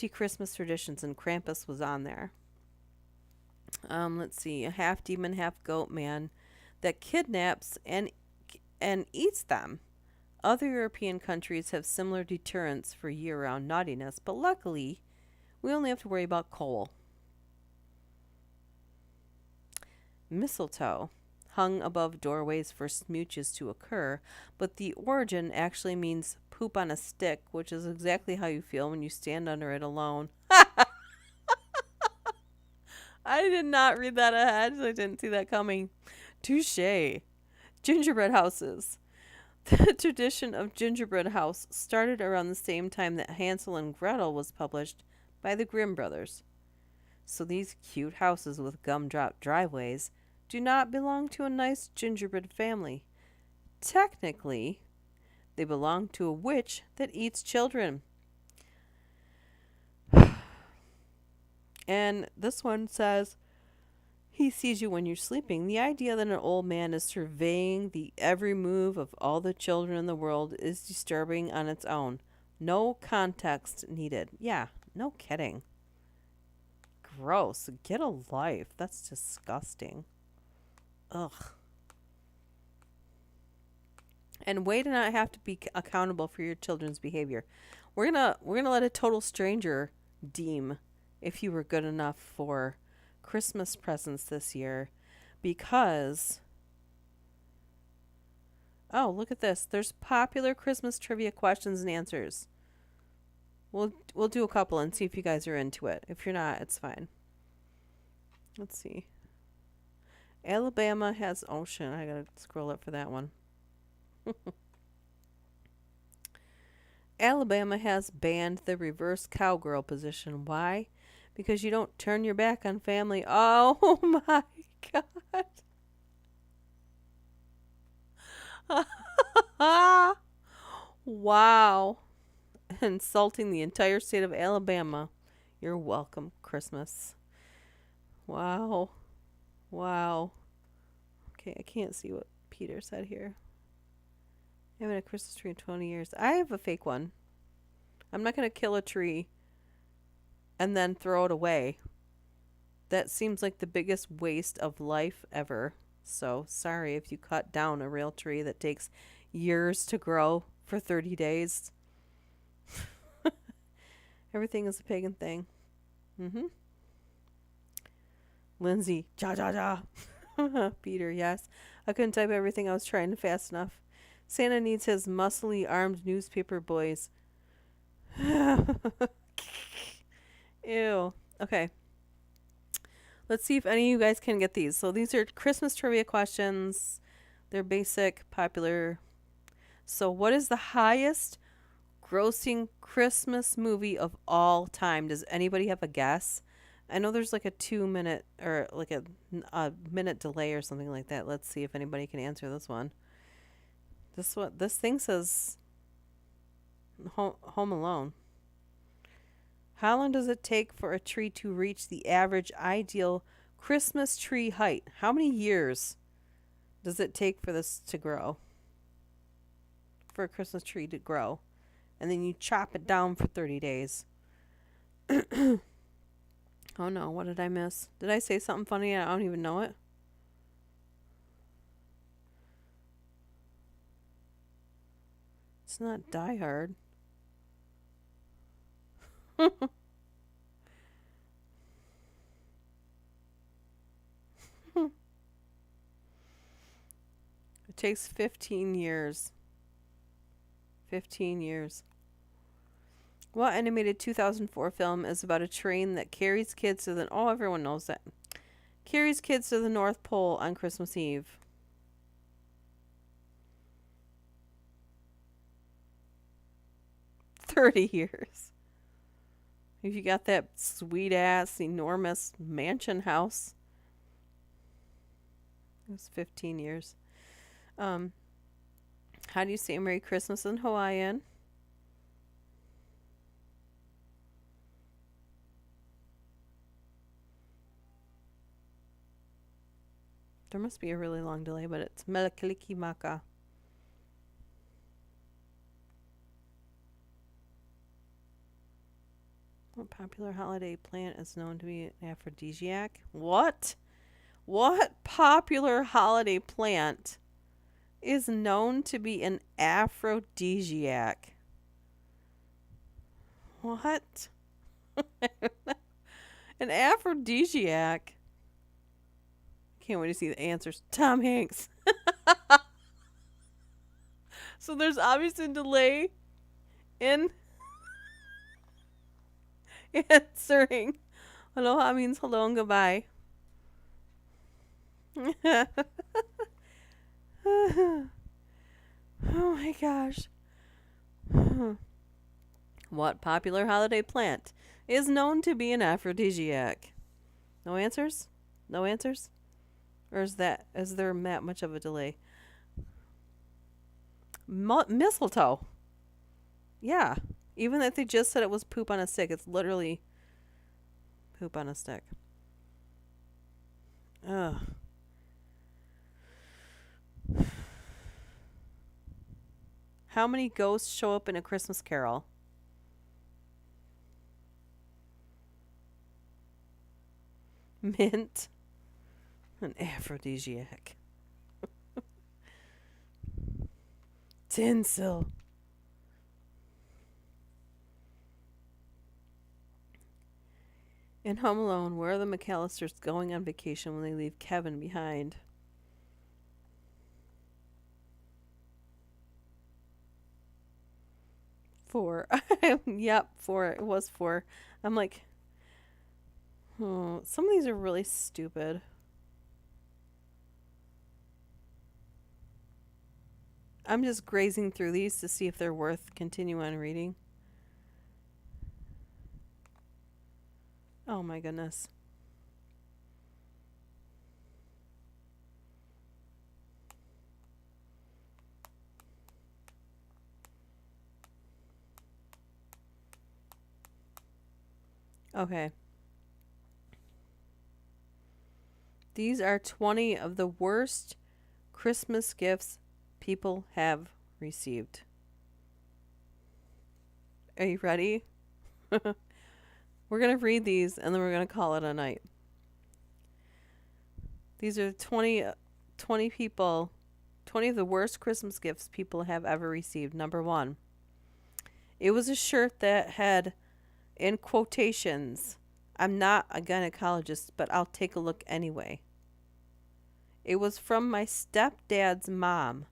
Christmas traditions, and Krampus was on there. Let's see, a half demon, half goat man that kidnaps and eats them. Other European countries have similar deterrents for year-round naughtiness, but luckily, we only have to worry about coal. Mistletoe, hung above doorways for smooches to occur, but the origin actually means poop on a stick, which is exactly how you feel when you stand under it alone. I did not read that ahead. I didn't see that coming. Touche. Gingerbread houses. The tradition of gingerbread house started around the same time that Hansel and Gretel was published by the Grimm brothers. So these cute houses with gumdrop driveways do not belong to a nice gingerbread family. Technically, they belong to a witch that eats children. And this one says, he sees you when you're sleeping. The idea that an old man is surveying the every move of all the children in the world is disturbing on its own. No context needed. Yeah, no kidding. Gross. Get a life. That's disgusting. Ugh. And way to not have to be accountable for your children's behavior. We're gonna let a total stranger deem if you were good enough for Christmas presents this year, because oh, look at this. There's popular Christmas trivia questions and answers. We'll do a couple and see if you guys are into it. If you're not, it's fine. Let's see. Alabama has ocean. I gotta scroll up for that one. Alabama has banned the reverse cowgirl position. Why? Because you don't turn your back on family. Oh my God. Wow. Insulting the entire state of Alabama. You're welcome, Christmas. Wow. Wow. Okay, I can't see what Peter said here. I haven't had a Christmas tree in 20 years. I have a fake one. I'm not going to kill a tree and then throw it away. That seems like the biggest waste of life ever. So sorry if you cut down a real tree that takes years to grow for 30 days. Everything is a pagan thing. Lindsay, ja ja ja. Peter, yes. I couldn't type everything I was trying fast enough. Santa needs his muscly armed newspaper boys. Ew. Okay. Let's see if any of you guys can get these. So these are Christmas trivia questions. They're basic, popular. So what is the highest grossing Christmas movie of all time? Does anybody have a guess? I know there's like a 2 minute or like a minute delay or something like that. Let's see if anybody can answer this one. This thing says Home Alone. How long does it take for a tree to reach the average ideal Christmas tree height? How many years does it take for this to grow? For a Christmas tree to grow. And then you chop it down for 30 days. Oh no, what did I miss? Did I say something funny and I don't even know it? It's not Die Hard. It takes 15 years. 15 years. What animated 2004 film is about a train that carries kids to the... Oh, everyone knows that. Carries kids to the North Pole on Christmas Eve. 30 years. If you got that sweet ass enormous mansion house, it was 15 years. How do you say Merry Christmas in Hawaiian? There must be a really long delay, but it's Melekilikimaka. What popular holiday plant is known to be an aphrodisiac? What? What popular holiday plant is known to be an aphrodisiac? What? An aphrodisiac? Can't wait to see the answers. Tom Hanks. So there's obviously a delay in answering. Aloha means hello and goodbye. Oh my gosh. What popular holiday plant is known to be an aphrodisiac? No answers? No answers? Or is there that much of a delay? Mistletoe. Yeah. Even if they just said it was poop on a stick, it's literally poop on a stick. Ugh. How many ghosts show up in A Christmas Carol? Mint. An aphrodisiac. Tinsel. In Home Alone, where are the McAllisters going on vacation when they leave Kevin behind? Four. Yep, four. It was four. I'm like, some of these are really stupid. I'm just grazing through these to see if they're worth continuing on reading. Oh my goodness. Okay. These are 20 of the worst Christmas gifts people have received. Are you ready? We're going to read these and then we're going to call it a night. These are 20 people, 20 of the worst Christmas gifts people have ever received. Number 1. It was a shirt that had, in quotations, "I'm not a gynecologist, but I'll take a look anyway." It was from my stepdad's mom.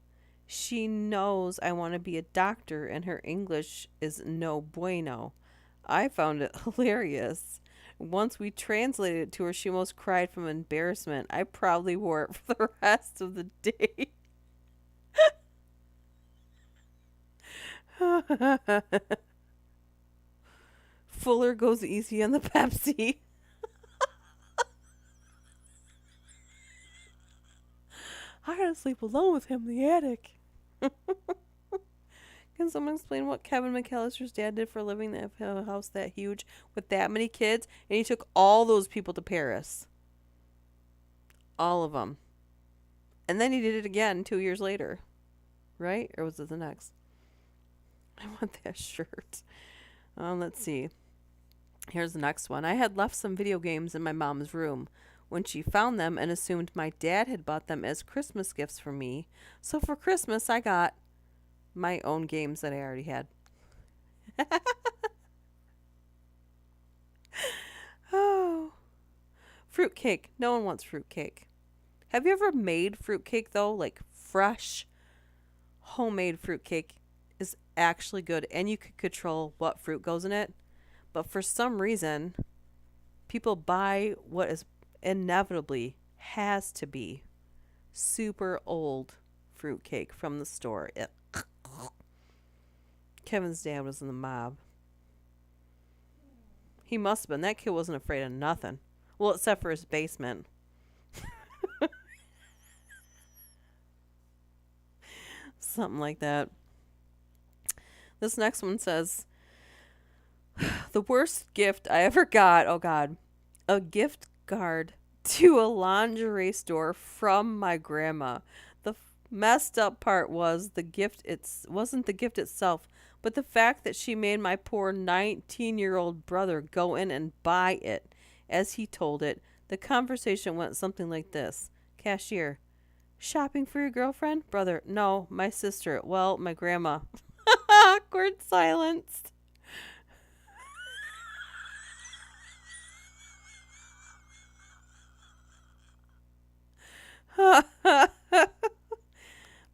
She knows I want to be a doctor and her English is no bueno. I found it hilarious. Once we translated it to her, she almost cried from embarrassment. I probably wore it for the rest of the day. Fuller goes easy on the Pepsi. I gotta sleep alone with him in the attic. Can someone explain what Kevin McAllister's dad did for a living that have a house that huge with that many kids? And he took all those people to Paris. All of them. And then he did it again 2 years later. Right? Or was it the next? I want that shirt. Let's see. Here's the next one. I had left some video games in my mom's room when she found them and assumed my dad had bought them as Christmas gifts for me. So for Christmas, I got my own games that I already had. Oh. Fruitcake. No one wants fruitcake. Have you ever made fruitcake, though? Like fresh, homemade fruitcake is actually good. And you can control what fruit goes in it. But for some reason, people buy what is inevitably has to be super old fruitcake from the store. Kevin's dad was in the mob. He must have been. That kid wasn't afraid of nothing. Well, except for his basement. Something like that. This next one says, the worst gift I ever got, oh God, a gift card to a lingerie store from my grandma. messed up part was wasn't the gift itself, but the fact that she made my poor 19-year-old brother go in and buy it as he told it. The conversation went something like this. Cashier: shopping for your girlfriend? Brother: no, my sister. Well, my grandma. Awkward silence.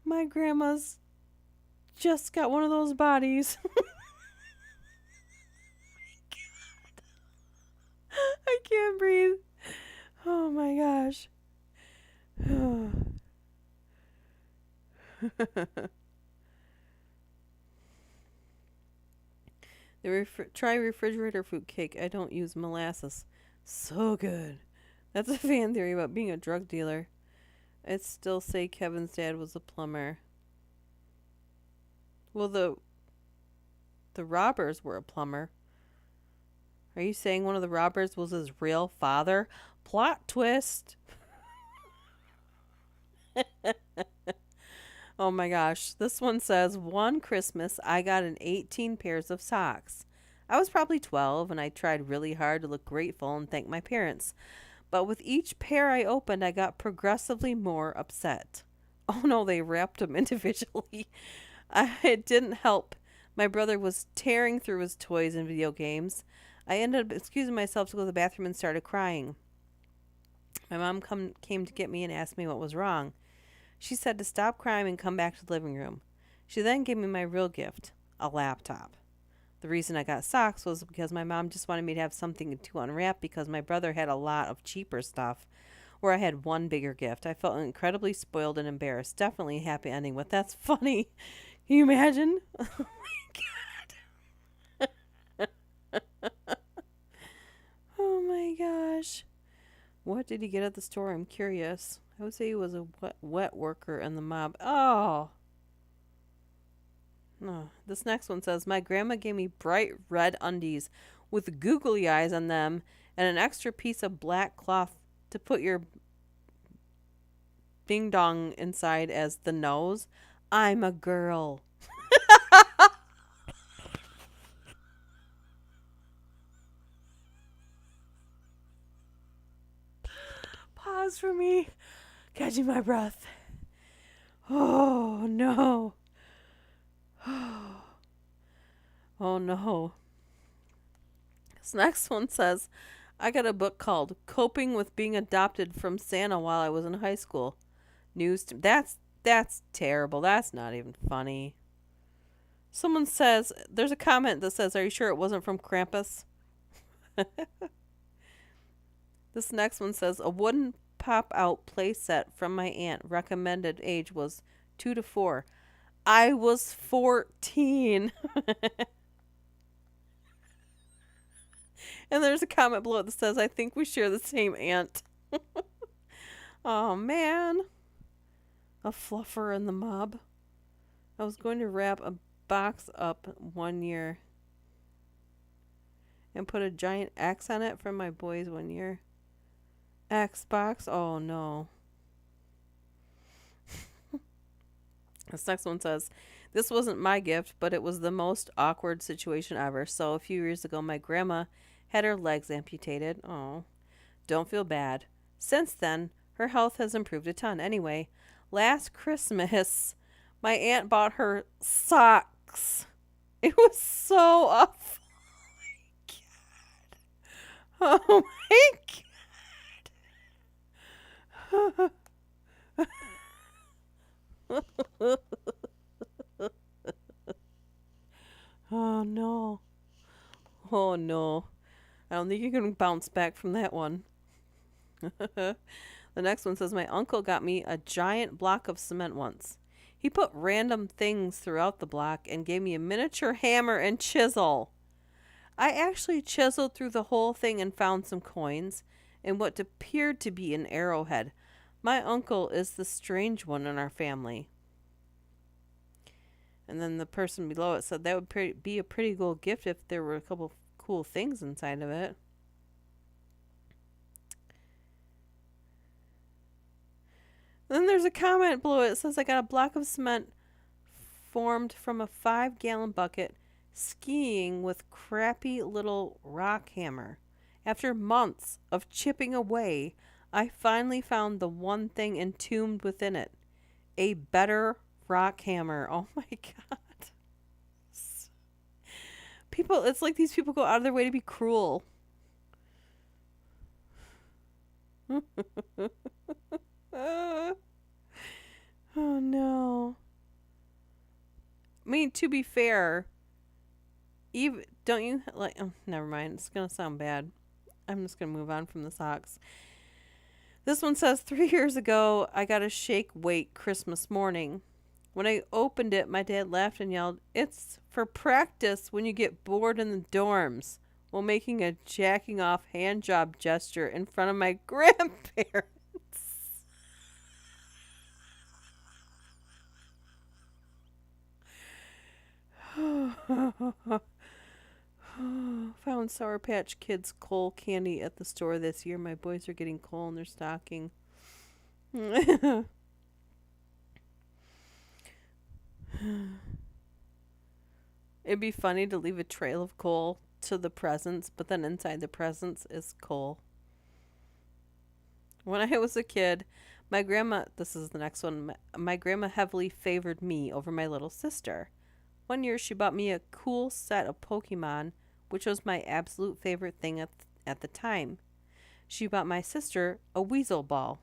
My grandma's just got one of those bodies. I can't breathe. Oh my gosh. Try refrigerator fruit cake. I don't use molasses. So good. That's a fan theory about being a drug dealer. I'd still say Kevin's dad was a plumber. Well, the robbers were a plumber. Are you saying one of the robbers was his real father? Plot twist. Oh my gosh. This one says, one Christmas I got 18 pairs of socks. I was probably 12 and I tried really hard to look grateful and thank my parents. But with each pair I opened, I got progressively more upset. Oh no, they wrapped them individually. It didn't help. My brother was tearing through his toys and video games. I ended up excusing myself to go to the bathroom and started crying. My mom came to get me and asked me what was wrong. She said to stop crying and come back to the living room. She then gave me my real gift, a laptop. The reason I got socks was because my mom just wanted me to have something to unwrap because my brother had a lot of cheaper stuff where I had one bigger gift. I felt incredibly spoiled and embarrassed. Definitely a happy ending, but that's funny. Can you imagine? Oh my god. Oh my gosh. What did he get at the store? I'm curious. I would say he was a wet worker in the mob. Oh. No. This next one says, my grandma gave me bright red undies with googly eyes on them and an extra piece of black cloth to put your ding dong inside as the nose. I'm a girl. Pause for me. Catching my breath. Oh no. Oh no. This next one says, I got a book called Coping with Being Adopted from Santa while I was in high school. That's terrible. That's not even funny. Someone says, there's a comment that says, are you sure it wasn't from Krampus? This next one says, a wooden pop-out play set from my aunt. Recommended age was 2 to 4. I was 14. And there's a comment below that says, I think we share the same aunt. Oh, man. A fluffer in the mob. I was going to wrap a box up one year and put a giant X on it from my boys one year. Xbox? Oh, no. This next one says, this wasn't my gift, but it was the most awkward situation ever. So a few years ago, my grandma had her legs amputated. Oh, don't feel bad. Since then, her health has improved a ton. Anyway, last Christmas, my aunt bought her socks. It was so awful. Oh my god. Oh no. Oh no. I don't think you can bounce back from that one. The next one says, my uncle got me a giant block of cement once. He put random things throughout the block and gave me a miniature hammer and chisel. I actually chiseled through the whole thing and found some coins and what appeared to be an arrowhead. My uncle is the strange one in our family. And then the person below it said that would be a pretty cool gift if there were a couple cool things inside of it. Then there's a comment below it. It says, I got a block of cement formed from a 5-gallon bucket skiing with crappy little rock hammer. After months of chipping away, I finally found the one thing entombed within it. A better rock hammer. Oh my god. People, it's like these people go out of their way to be cruel. Oh no. I mean, to be fair, even don't you like? Oh, never mind. It's gonna sound bad. I'm just gonna move on from the socks. This one says 3 years ago I got a shake weight Christmas morning. When I opened it, my dad laughed and yelled, "It's for practice when you get bored in the dorms," while making a jacking off hand job gesture in front of my grandparents. Found Sour Patch Kids coal candy at the store this year. My boys are getting coal in their stocking. It'd be funny to leave a trail of coal to the presents, but then inside the presents is coal. When I was a kid, my grandma, this is the next one, my grandma heavily favored me over my little sister. One year she bought me a cool set of Pokemon, which was my absolute favorite thing at the time. She bought my sister a weasel ball,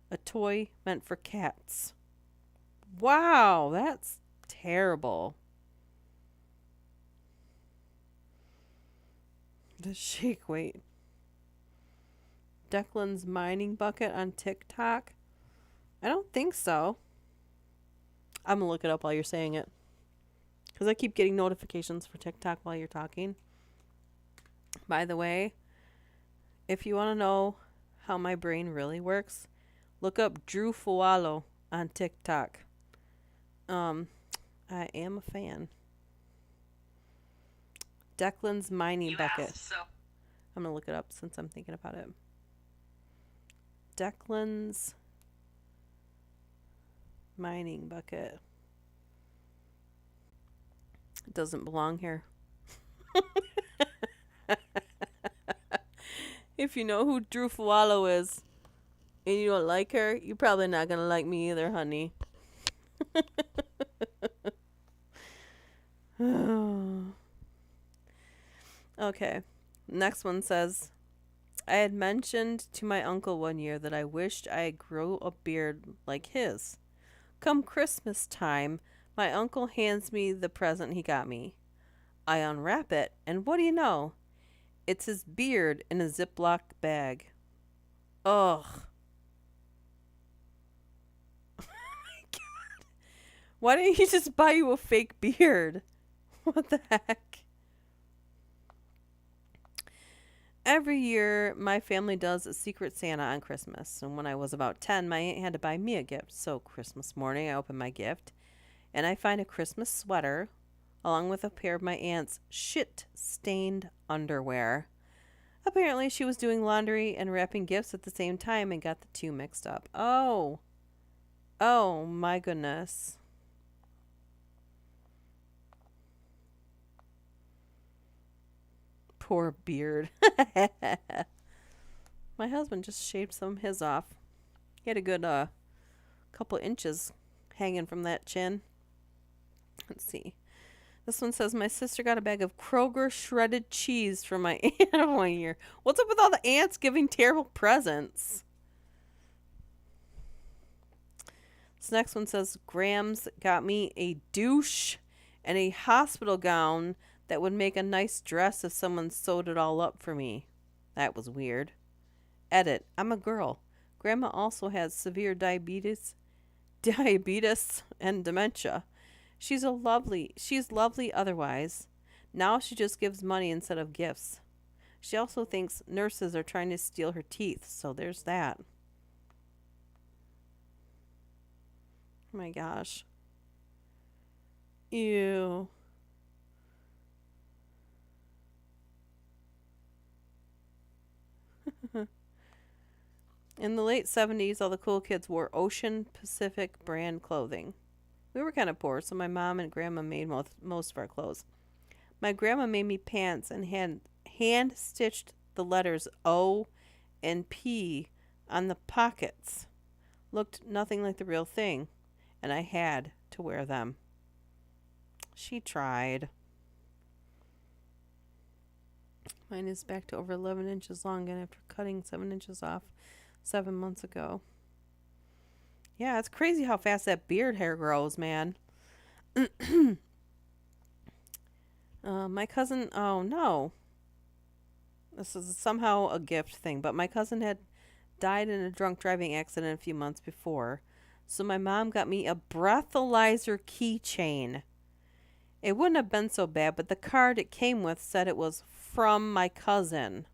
a toy meant for cats. Wow, that's terrible. The shake weight. Declan's mining bucket on TikTok? I don't think so. I'm going to look it up while you're saying it. Because I keep getting notifications for TikTok while you're talking. By the way, if you want to know how my brain really works, look up Drew Fualo on TikTok. I am a fan. Declan's mining bucket. I'm going to look it up since I'm thinking about it. Declan's mining bucket. It doesn't belong here. If you know who Drew Fualo is and you don't like her, you're probably not going to like me either, honey. Okay. Next one says, I had mentioned to my uncle one year that I wished I grew a beard like his. Come Christmas time, my uncle hands me the present he got me. I unwrap it, and what do you know? It's his beard in a Ziploc bag. Ugh. Oh my god. Why didn't he just buy you a fake beard? What the heck? Every year, my family does a Secret Santa on Christmas. And when I was about 10, my aunt had to buy me a gift. So Christmas morning, I open my gift, and I find a Christmas sweater, along with a pair of my aunt's shit-stained underwear. Apparently, she was doing laundry and wrapping gifts at the same time and got the two mixed up. Oh. Oh, my goodness. Poor beard. My husband just shaved some of his off. He had a good couple inches hanging from that chin. Let's see. This one says, my sister got a bag of Kroger shredded cheese for my aunt 1 year. What's up with all the aunts giving terrible presents? This next one says, Grams got me a douche and a hospital gown that would make a nice dress if someone sewed it all up for me. That was weird. Edit. I'm a girl. Grandma also has severe diabetes and dementia. She's lovely otherwise. Now she just gives money instead of gifts. She also thinks nurses are trying to steal her teeth, so there's that. Oh my gosh. Ew. In the late 70s, all the cool kids wore Ocean Pacific brand clothing. We were kind of poor, so my mom and grandma made most of our clothes. My grandma made me pants and hand stitched the letters O and P on the pockets. Looked nothing like the real thing, and I had to wear them. She tried. Mine is back to over 11 inches long again after cutting 7 inches off 7 months ago. Yeah, it's crazy how fast that beard hair grows, man. My cousin, oh no. This is somehow a gift thing, but my cousin had died in a drunk driving accident a few months before, so my mom got me a breathalyzer keychain. It wouldn't have been so bad, but the card it came with said it was from my cousin.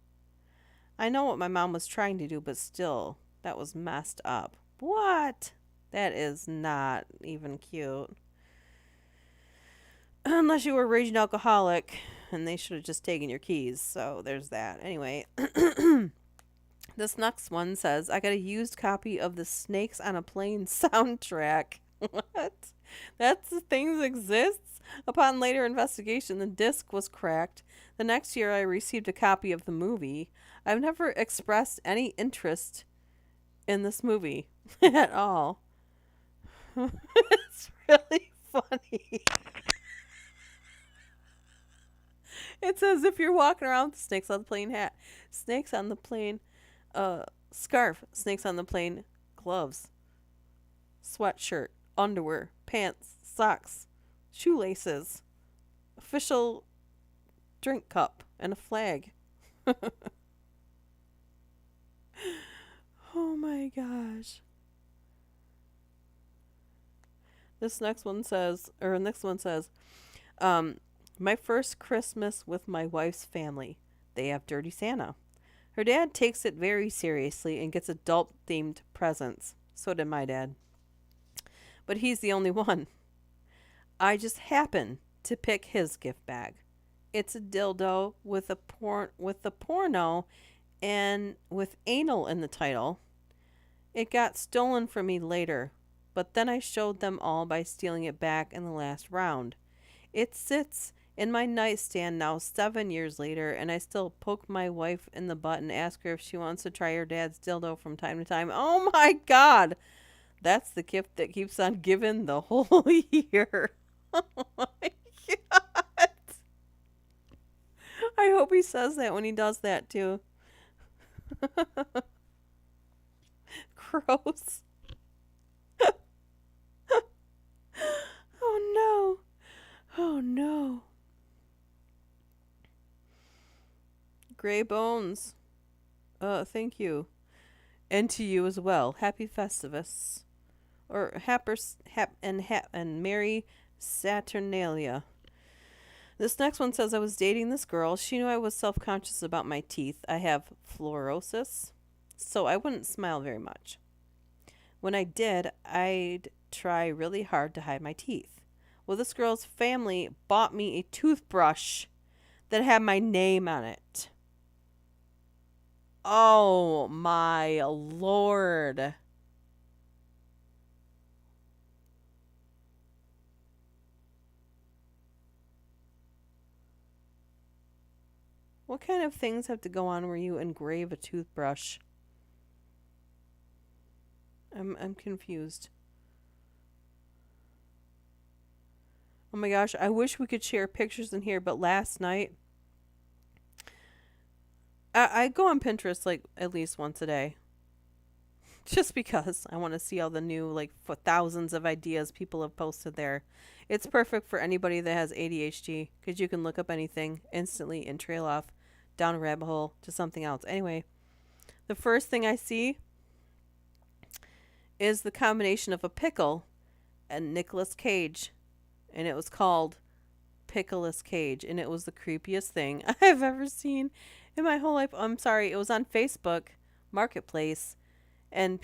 I know what my mom was trying to do, but still, that was messed up. What? That is not even cute. Unless you were a raging alcoholic, and they should have just taken your keys. So there's that. Anyway, this next one says, I got a used copy of the Snakes on a Plane soundtrack. What? That's the thing that exists? Upon later investigation, the disc was cracked. The next year, I received a copy of the movie. I've never expressed any interest in this movie at all. It's really funny. It says if you're walking around with snakes on the plane hat, snakes on the plane scarf, snakes on the plane gloves, sweatshirt, underwear, pants, socks, shoelaces, official drink cup, and a flag. Oh my gosh. This next one says, my first Christmas with my wife's family. They have Dirty Santa. Her dad takes it very seriously and gets adult-themed presents. So did my dad. But he's the only one. I just happen to pick his gift bag. It's a dildo with a porno and with anal in the title. It got stolen from me later, but then I showed them all by stealing it back in the last round. It sits in my nightstand now 7 years later, and I still poke my wife in the butt and ask her if she wants to try her dad's dildo from time to time. Oh my God! That's the gift that keeps on giving the whole year. Oh my God! I hope he says that when he does that too. Gross. Oh no. Oh no. Gray Bones. Thank you. And to you as well. Happy Festivus. Or and Merry Saturnalia. This next one says I was dating this girl. She knew I was self-conscious about my teeth. I have fluorosis, so I wouldn't smile very much. When I did, I'd try really hard to hide my teeth. Well, this girl's family bought me a toothbrush that had my name on it. Oh my Lord. What kind of things have to go on where you engrave a toothbrush? I'm confused. Oh my gosh, I wish we could share pictures in here, but last night I go on Pinterest like at least once a day. Just because I want to see all the new for thousands of ideas people have posted there. It's perfect for anybody that has ADHD because you can look up anything instantly and trail off down a rabbit hole to something else. Anyway, the first thing I see is the combination of a pickle and Nicolas Cage. And it was called Pickleous Cage. And it was the creepiest thing I've ever seen in my whole life. I'm sorry. It was on Facebook Marketplace. And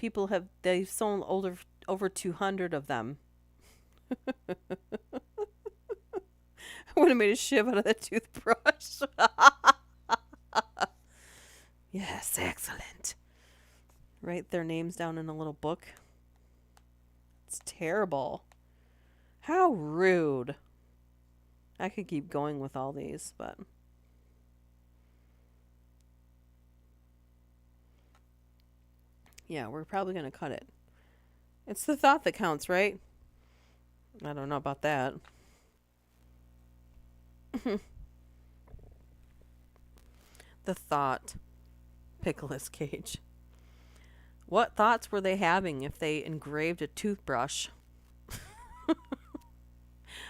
they've sold over 200 of them. I would have made a shiv out of the toothbrush. Yes, excellent. write their names down in a little book. It's terrible. How rude. I could keep going with all these, but yeah, we're probably going to cut it. It's the thought that counts, right? I don't know about that. The thought. Pickles Cage. What thoughts were they having if they engraved a toothbrush?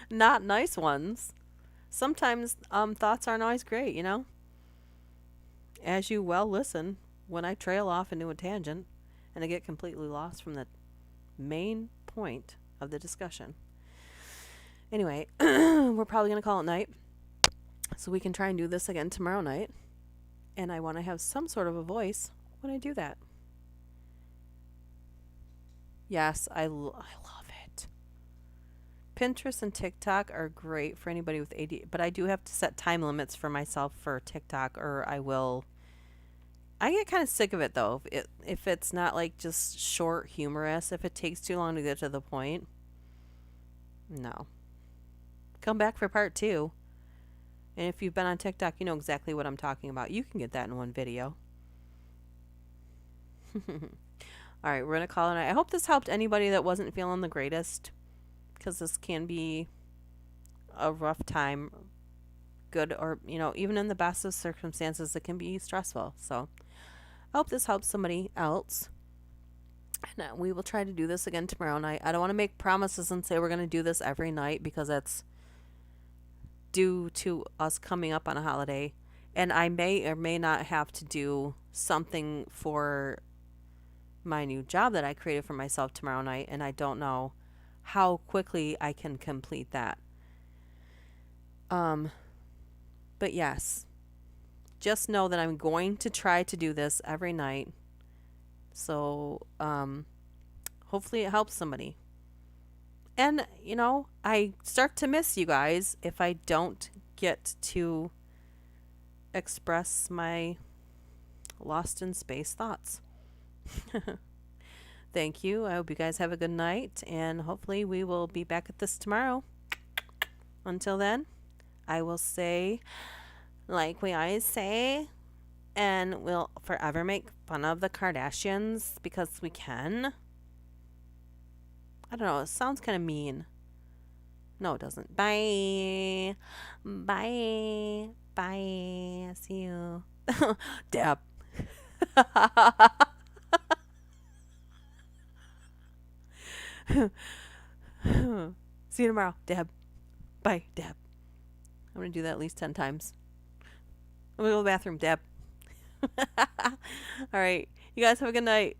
Not nice ones. Sometimes thoughts aren't always great, you know? As you well listen, when I trail off into a tangent and I get completely lost from the main point of the discussion. Anyway, we're probably going to call it night. So we can try and do this again tomorrow night. And I want to have some sort of a voice when I do that. Yes, I love it. Pinterest and TikTok are great for anybody with ADD, but I do have to set time limits for myself for TikTok, or I get kind of sick of it though. If it's not like just short, humorous, if it takes too long to get to the point, no. Come back for part 2. And if you've been on TikTok, you know exactly what I'm talking about. You can get that in one video. All right, we're going to call it a night. I hope this helped anybody that wasn't feeling the greatest, because this can be a rough time. Good, or, you know, even in the best of circumstances, it can be stressful. So I hope this helps somebody else. And we will try to do this again tomorrow night. I don't want to make promises and say we're going to do this every night, because that's due to us coming up on a holiday. And I may or may not have to do something for my new job that I created for myself tomorrow night, and I don't know how quickly I can complete that. But yes, just know that I'm going to try to do this every night. So, hopefully it helps somebody. And, you know, I start to miss you guys if I don't get to express my lost in space thoughts. Thank you. I hope you guys have a good night, and hopefully we will be back at this tomorrow. Until then, I will say, like we always say, and we'll forever make fun of the Kardashians because we can. I don't know, it sounds kind of mean. No, it doesn't. Bye. Bye. Bye. See you. Deb. See you tomorrow, Deb. Bye, Deb. I'm going to do that at least 10 times. I'm going to go to the bathroom, Deb. All right. You guys have a good night.